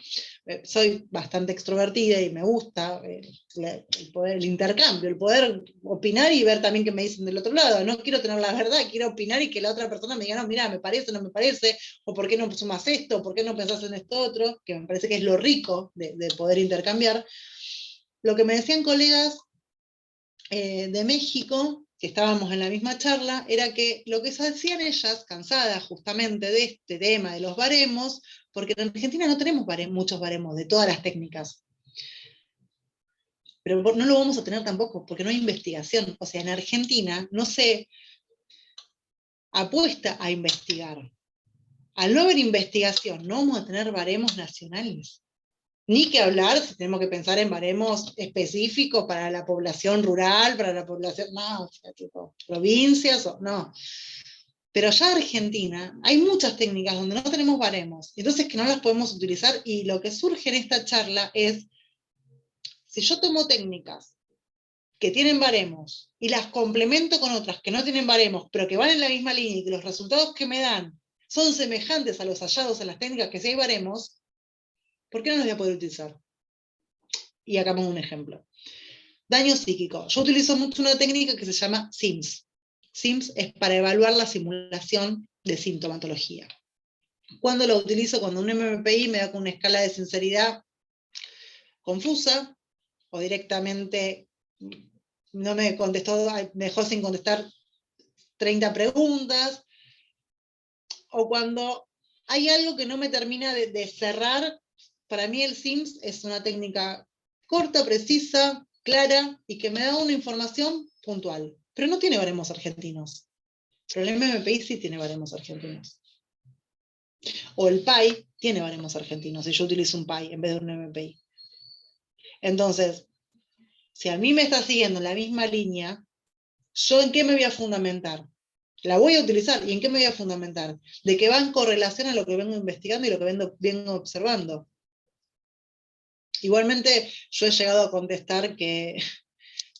Speaker 1: soy bastante extrovertida y me gusta el poder, el intercambio, el poder opinar y ver también qué me dicen del otro lado. No quiero tener la verdad, quiero opinar y que la otra persona me diga, no, mira, me parece, no me parece, o por qué no sumas esto, o por qué no pensás en esto otro, que me parece que es lo rico de poder intercambiar. Lo que me decían colegas de México, que estábamos en la misma charla, era que lo que hacían ellas, cansadas justamente de este tema de los baremos, porque en Argentina no tenemos muchos baremos de todas las técnicas, pero no lo vamos a tener tampoco, porque no hay investigación. O sea, en Argentina no se apuesta a investigar. Al no haber investigación, no vamos a tener baremos nacionales. Ni que hablar si tenemos que pensar en baremos específicos para la población rural, para la población, no, o sea, tipo, provincias, no. Pero ya Argentina, hay muchas técnicas donde no tenemos baremos, entonces que no las podemos utilizar, y lo que surge en esta charla es, si yo tomo técnicas que tienen baremos y las complemento con otras que no tienen baremos, pero que van en la misma línea y que los resultados que me dan son semejantes a los hallados en las técnicas que sí hay baremos, ¿por qué no los voy a poder utilizar? Y acá pongo un ejemplo. Daño psíquico. Yo utilizo mucho una técnica que se llama SIMS. SIMS es para evaluar la simulación de sintomatología. ¿Cuándo lo utilizo? Cuando un MMPI me da con una escala de sinceridad confusa, o directamente no me contestó, me dejó sin contestar 30 preguntas, o cuando hay algo que no me termina de cerrar. Para mí el SIMS es una técnica corta, precisa, clara, y que me da una información puntual. Pero no tiene baremos argentinos. Pero el MMPI sí tiene baremos argentinos. O el PAI tiene baremos argentinos, y yo utilizo un PAI en vez de un MMPI. Entonces, si a mí me está siguiendo la misma línea, ¿yo en qué me voy a fundamentar? La voy a utilizar, ¿y en qué me voy a fundamentar? De que va en correlación a lo que vengo investigando y lo que vengo observando. Igualmente, yo he llegado a contestar que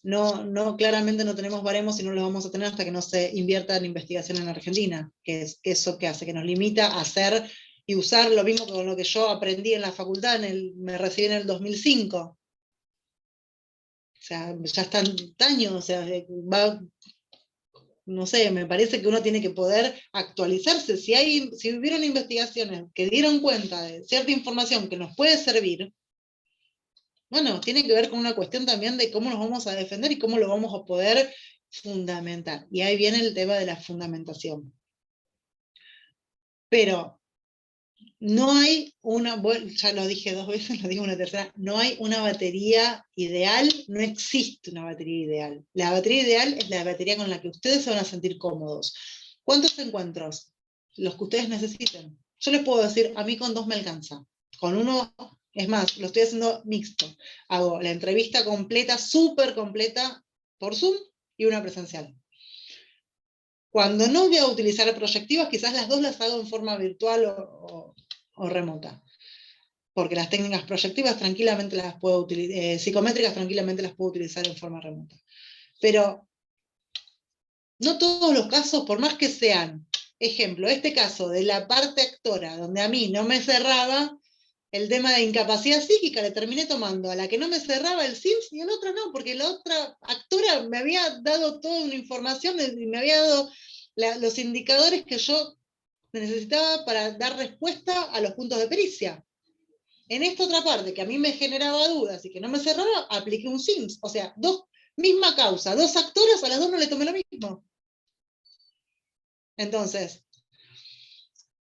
Speaker 1: no, claramente no tenemos baremos y no los vamos a tener hasta que no se invierta en investigación en Argentina, que es eso que hace, que nos limita a hacer y usar lo mismo con lo que yo aprendí en la facultad, me recibí en el 2005. O sea, ya están años, o sea, no sé, me parece que uno tiene que poder actualizarse. Si hubieron investigaciones que dieron cuenta de cierta información que nos puede servir, bueno, tiene que ver con una cuestión también de cómo nos vamos a defender y cómo lo vamos a poder fundamentar. Y ahí viene el tema de la fundamentación. Pero no hay una, ya lo dije 2 veces, lo digo una tercera, no hay una batería ideal, no existe una batería ideal. La batería ideal es la batería con la que ustedes se van a sentir cómodos. ¿Cuántos encuentros? Los que ustedes necesiten. Yo les puedo decir, a mí con 2 me alcanza. Con 1, es más, lo estoy haciendo mixto. Hago la entrevista completa, súper completa, por Zoom, y una presencial. Cuando no voy a utilizar proyectivas, quizás las 2 las hago en forma virtual o remota. Porque las técnicas proyectivas tranquilamente las puedo utilizar, psicométricas tranquilamente las puedo utilizar en forma remota. Pero no todos los casos, por más que sean, ejemplo, este caso de la parte actora, donde a mí no me cerraba el tema de incapacidad psíquica, le terminé tomando a la que no me cerraba el SIMS y a la otra no, porque la otra actora me había dado toda una información y me había dado los indicadores que yo necesitaba para dar respuesta a los puntos de pericia. En esta otra parte, que a mí me generaba dudas y que no me cerraba, apliqué un SIMS. O sea, misma causa, 2 actores, a las 2 no le tomé lo mismo. Entonces,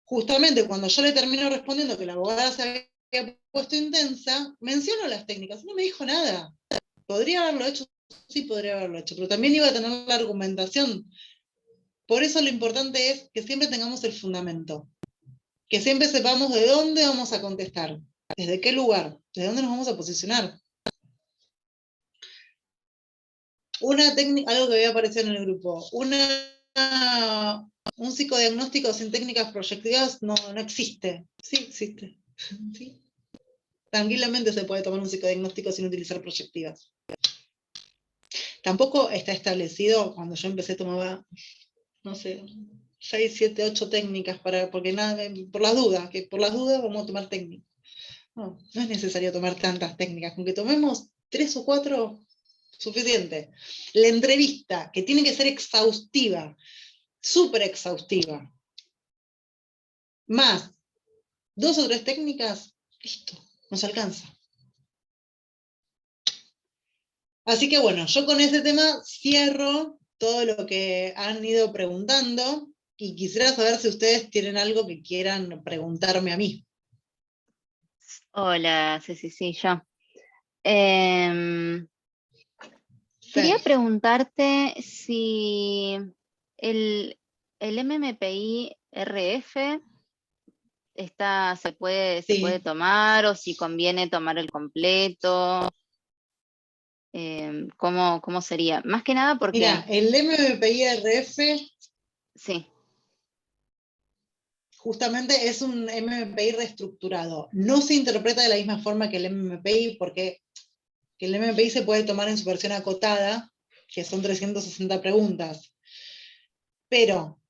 Speaker 1: justamente cuando yo le termino respondiendo que la abogada se había puesto intensa, menciono las técnicas, no me dijo nada. ¿Podría haberlo hecho? Sí, podría haberlo hecho, pero también iba a tener la argumentación. Por eso lo importante es que siempre tengamos el fundamento, que siempre sepamos de dónde vamos a contestar, desde qué lugar, desde dónde nos vamos a posicionar. Una técnica, algo que había aparecido en el grupo, un psicodiagnóstico sin técnicas proyectivas no existe. Sí existe. ¿Sí? Tranquilamente se puede tomar un psicodiagnóstico sin utilizar proyectivas. Tampoco está establecido, cuando yo empecé tomaba, no sé, 6, 7, 8 técnicas, por las dudas vamos a tomar técnicas. No es necesario tomar tantas técnicas, con que tomemos 3 o 4, suficiente. La entrevista, que tiene que ser exhaustiva, súper exhaustiva, más 2 o 3 técnicas, listo, nos alcanza. Así que bueno, yo con este tema cierro todo lo que han ido preguntando y quisiera saber si ustedes tienen algo que quieran preguntarme a mí.
Speaker 8: Hola, sí, yo. Quería preguntarte si el MMPI RF se puede tomar, o si conviene tomar el completo. ¿Cómo sería? Más que nada porque...
Speaker 1: Mira, el MMPI RF
Speaker 8: sí.
Speaker 1: justamente es un MMPI reestructurado. No se interpreta de la misma forma que el MMPI, porque el MMPI se puede tomar en su versión acotada, que son 360 preguntas. Pero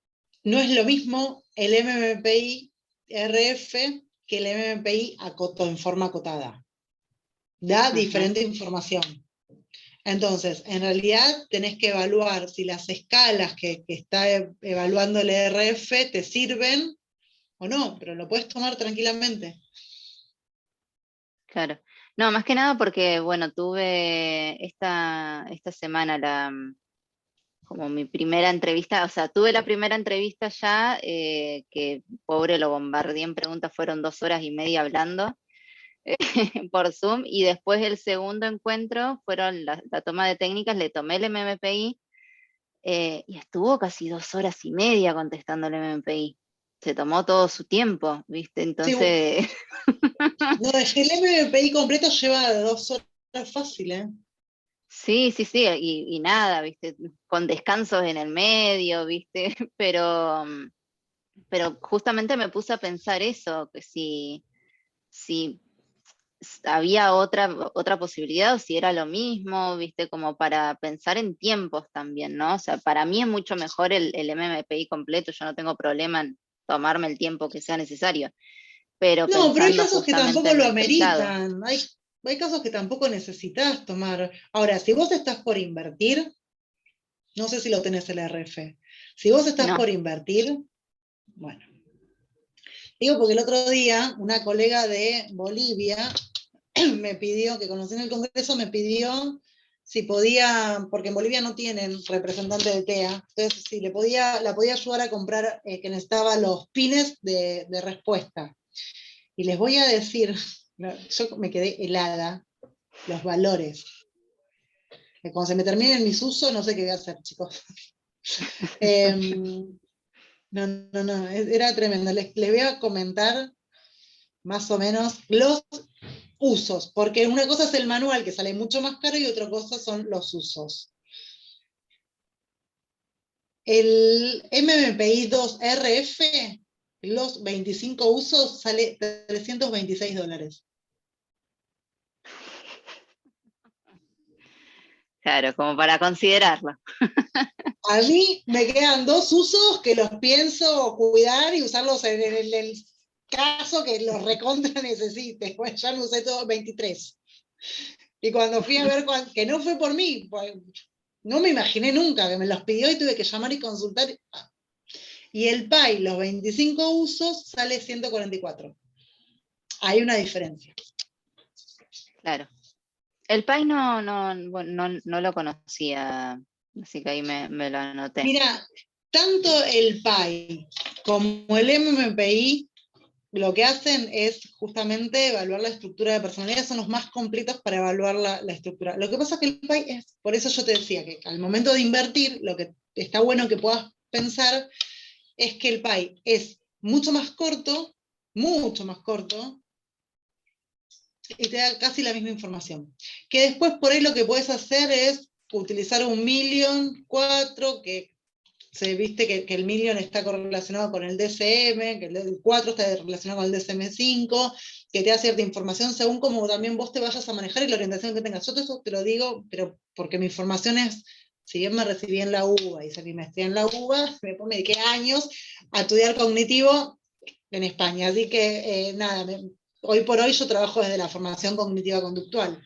Speaker 1: no es lo mismo el MMPI RF que el MMPI en forma acotada. Da diferente información. Entonces, en realidad tenés que evaluar si las escalas que está evaluando el RF te sirven o no, pero lo puedes tomar tranquilamente.
Speaker 8: Claro. No, más que nada porque, bueno, tuve esta semana como mi primera entrevista, o sea, tuve la primera entrevista ya, que pobre lo bombardeé en preguntas, fueron 2 horas y media hablando por Zoom, y después el segundo encuentro fueron la toma de técnicas, le tomé el MMPI, y estuvo casi 2 horas y media contestando el MMPI. Se tomó todo su tiempo, ¿viste? Entonces...
Speaker 1: Sí. No, es que el MMPI completo lleva 2 horas fácil, ¿eh?
Speaker 8: Sí, y nada, ¿viste? Con descansos en el medio, ¿viste? Pero justamente me puse a pensar eso, que si había otra posibilidad, o si era lo mismo, ¿viste? Como para pensar en tiempos también, ¿no? O sea, para mí es mucho mejor el MMPI completo, yo no tengo problema en tomarme el tiempo que sea necesario, pero
Speaker 1: No, pero hay
Speaker 8: pensando
Speaker 1: casos que
Speaker 8: justamente
Speaker 1: tampoco
Speaker 8: en
Speaker 1: lo
Speaker 8: el pesado.
Speaker 1: ameritan. Hay casos que tampoco necesitas tomar. Ahora, si vos estás por invertir, no sé si lo tenés el RF. Si vos estás
Speaker 8: No.
Speaker 1: por invertir, bueno. Digo porque el otro día una colega de Bolivia me pidió, que conocí en el Congreso, me pidió si podía, porque en Bolivia no tienen representante de TEA, entonces si la podía ayudar a comprar, que necesitaba los pines de respuesta. Y les voy a decir, yo me quedé helada, los valores. Que cuando se me terminen mis usos, no sé qué voy a hacer, chicos. No, era tremendo. Les voy a comentar más o menos los usos, porque una cosa es el manual, que sale mucho más caro, y otra cosa son los usos. El MMPI 2 RF, los 25 usos, sale $326.
Speaker 8: Claro, como para considerarlo.
Speaker 1: A mí me quedan 2 usos que los pienso cuidar y usarlos en el caso que los recontra necesite. Pues ya no usé todos 23. Y cuando fui a ver, que no fue por mí, pues, no me imaginé nunca, que me los pidió y tuve que llamar y consultar. Y el PAI, los 25 usos, sale 144. Hay una diferencia.
Speaker 8: Claro. El PAI no lo conocía, así que ahí me lo anoté.
Speaker 1: Mira, tanto el PAI como el MMPI lo que hacen es justamente evaluar la estructura de personalidad, son los más completos para evaluar la estructura. Lo que pasa es que el PAI es, por eso yo te decía que al momento de invertir, lo que está bueno que puedas pensar es que el PAI es mucho más corto, y te da casi la misma información. Que después por ahí lo que puedes hacer es utilizar un Million 4, que se viste que el Million está correlacionado con el DCM, que el 4 está relacionado con el DCM5, que te da cierta información según como también vos te vayas a manejar y la orientación que tengas. Yo eso te lo digo, pero porque mi formación es, si bien me recibí en la UBA, hice mi maestría en la UBA, me dediqué años a estudiar cognitivo en España, así que nada, hoy por hoy yo trabajo desde la formación cognitiva conductual.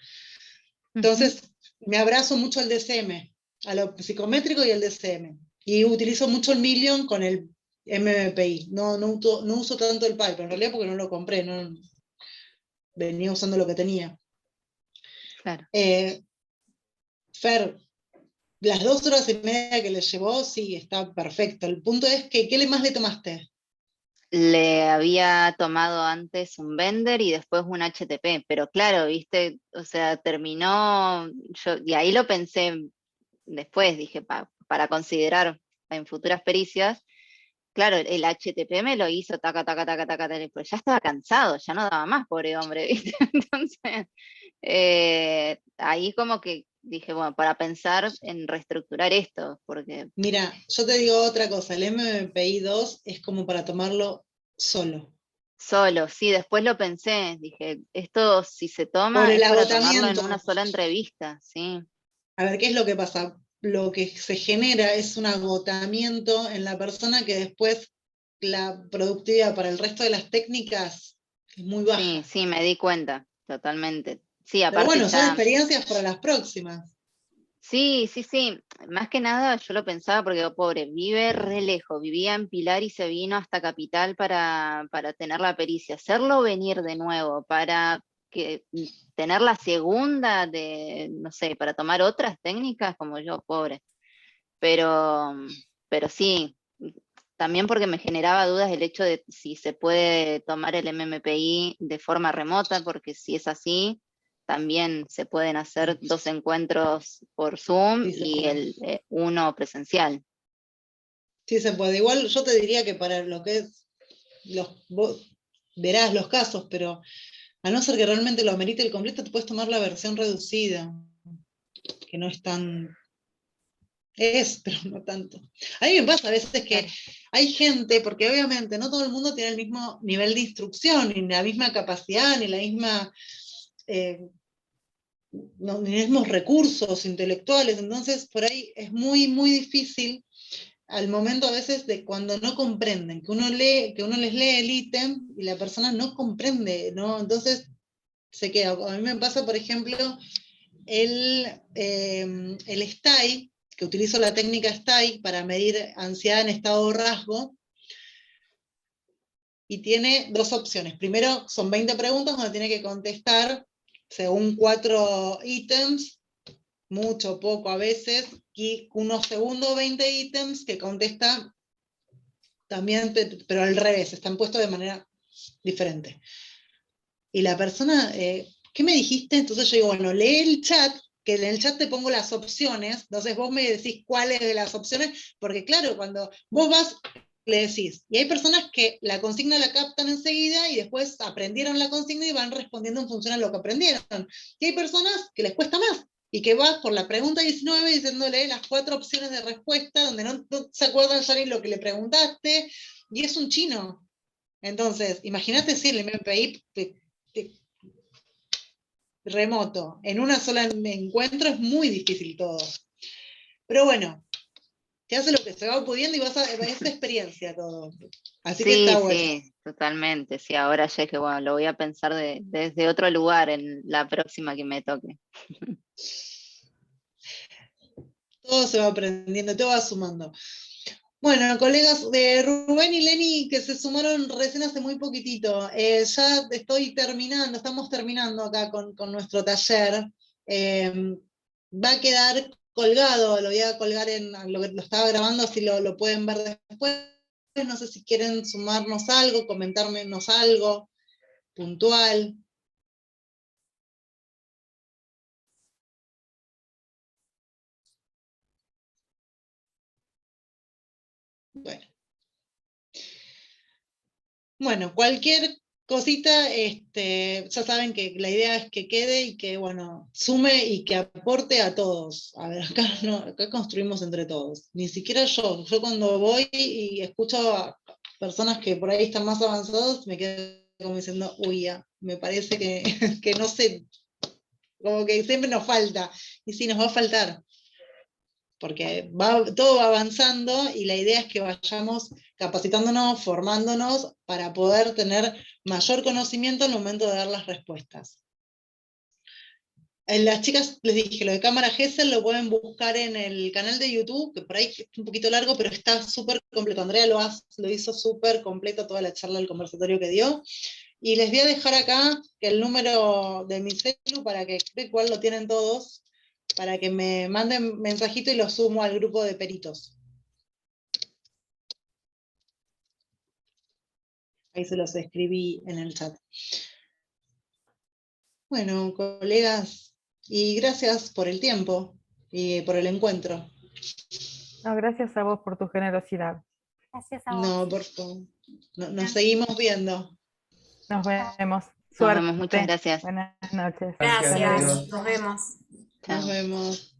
Speaker 1: Entonces, me abrazo mucho al DCM, a lo psicométrico y al DCM. Y utilizo mucho el Million con el MMPI. No uso tanto el Piper, en realidad porque no lo compré, venía usando lo que tenía.
Speaker 8: Claro.
Speaker 1: Fer, las 2 horas y media que le llevó, sí, está perfecto. El punto es que, ¿qué más le tomaste?
Speaker 8: Le había tomado antes un Bender y después un HTP, pero claro, viste, o sea, terminó, y ahí lo pensé después, dije, para considerar en futuras pericias, claro, el HTP me lo hizo taca, taca, taca, taca, taca, pero ya estaba cansado, ya no daba más, pobre hombre, ¿viste? Entonces, ahí como que dije, bueno, para pensar en reestructurar esto, porque...
Speaker 1: Mira, yo te digo otra cosa, el MMPI 2 es como para tomarlo solo.
Speaker 8: Solo, sí, después lo pensé, dije, esto si se toma
Speaker 1: Por el
Speaker 8: es para tomarlo en
Speaker 1: agotamiento.
Speaker 8: una sola entrevista, sí.
Speaker 1: A ver, ¿qué es lo que pasa? Lo que se genera es un agotamiento en la persona que después la productividad para el resto de las técnicas es muy baja.
Speaker 8: Sí, sí, me di cuenta, totalmente. Sí,
Speaker 1: Pero
Speaker 8: aparte
Speaker 1: bueno, son
Speaker 8: ya...
Speaker 1: experiencias para las próximas.
Speaker 8: Sí, sí, sí. Más que nada yo lo pensaba porque, oh, pobre, vive re lejos, vivía en Pilar y se vino hasta Capital para tener la pericia. Hacerlo venir de nuevo para tener la segunda de, no sé, para tomar otras técnicas como yo, pobre. Pero sí, también porque me generaba dudas el hecho de si se puede tomar el MMPI de forma remota, porque si es así, también se pueden hacer 2 encuentros por Zoom
Speaker 1: Sí, se
Speaker 8: y
Speaker 1: puede.
Speaker 8: uno presencial.
Speaker 1: Sí, se puede. Igual yo te diría que para lo que es, vos verás los casos, pero a no ser que realmente lo amerite el completo, te puedes tomar la versión reducida, que no es tan... pero no tanto. A mí me pasa a veces que
Speaker 8: Claro.
Speaker 1: hay gente, porque obviamente no todo el mundo tiene el mismo nivel de instrucción, ni la misma capacidad, ni la misma... ni los mismos recursos intelectuales, entonces por ahí es muy, muy difícil al momento a veces de cuando no comprenden, que uno les lee el ítem y la persona no comprende, ¿no? Entonces se queda. A mí me pasa, por ejemplo, el STAI, que utilizo la técnica STAI para medir ansiedad en estado de rasgo, y tiene 2 opciones. Primero, son 20 preguntas donde tiene que contestar según 4 ítems, mucho, poco a veces, y unos segundos 20 ítems que contesta también, pero al revés, están puestos de manera diferente. Y la persona, ¿qué me dijiste? Entonces yo digo, bueno, lee el chat, que en el chat te pongo las opciones, entonces vos me decís cuáles de las opciones, porque claro, cuando vos vas, le decís, y hay personas que la consigna la captan enseguida y después aprendieron la consigna y van respondiendo en función a lo que aprendieron. Y hay personas que les cuesta más, y que vas por la pregunta 19 diciéndole las 4 opciones de respuesta, donde no se acuerdan ya ni lo que le preguntaste, y es un chino. Entonces, imagínate si el MPI remoto, en una sola encuentro es muy difícil todo. Pero bueno, se hace lo que se va pudiendo y es experiencia todo. Así que
Speaker 8: Sí,
Speaker 1: está bueno.
Speaker 8: sí, totalmente. Sí, ahora ya es que, bueno, lo voy a pensar desde otro lugar en la próxima que me toque.
Speaker 1: Todo se va aprendiendo, todo va sumando. Bueno, colegas de Rubén y Lenny que se sumaron recién hace muy poquitito, ya estamos terminando acá con nuestro taller. Va a quedar colgado, lo voy a colgar en lo que lo estaba grabando, así lo pueden ver después. No sé si quieren sumarnos algo, comentarnos algo puntual. Bueno, cualquier cosita, ya saben que la idea es que quede y que, bueno, sume y que aporte a todos. A ver, acá construimos entre todos. Ni siquiera yo cuando voy y escucho a personas que por ahí están más avanzados, me quedo como diciendo, uy, ya, me parece que, que no sé, como que siempre nos falta. Y sí, nos va a faltar. porque todo va avanzando y la idea es que vayamos capacitándonos, formándonos para poder tener mayor conocimiento al momento de dar las respuestas. Las chicas, les dije, lo de cámara Gesell lo pueden buscar en el canal de YouTube, que por ahí es un poquito largo, pero está súper completo. Andrea lo hizo súper completo toda la charla, el conversatorio que dio. Y les voy a dejar acá el número de mi celu para que igual lo tienen todos, para que me manden mensajito y lo sumo al grupo de peritos. Ahí se los escribí en el chat. Bueno, colegas, y gracias por el tiempo y por el encuentro.
Speaker 5: No, gracias a vos por tu generosidad.
Speaker 6: Gracias a vos.
Speaker 1: No, por favor. Nos seguimos viendo.
Speaker 5: Nos vemos.
Speaker 8: Nos vemos, muchas gracias.
Speaker 5: Buenas noches.
Speaker 3: Gracias,
Speaker 4: Gracias,
Speaker 3: adiós.
Speaker 4: nos vemos.
Speaker 8: Chao.
Speaker 1: Nos vemos.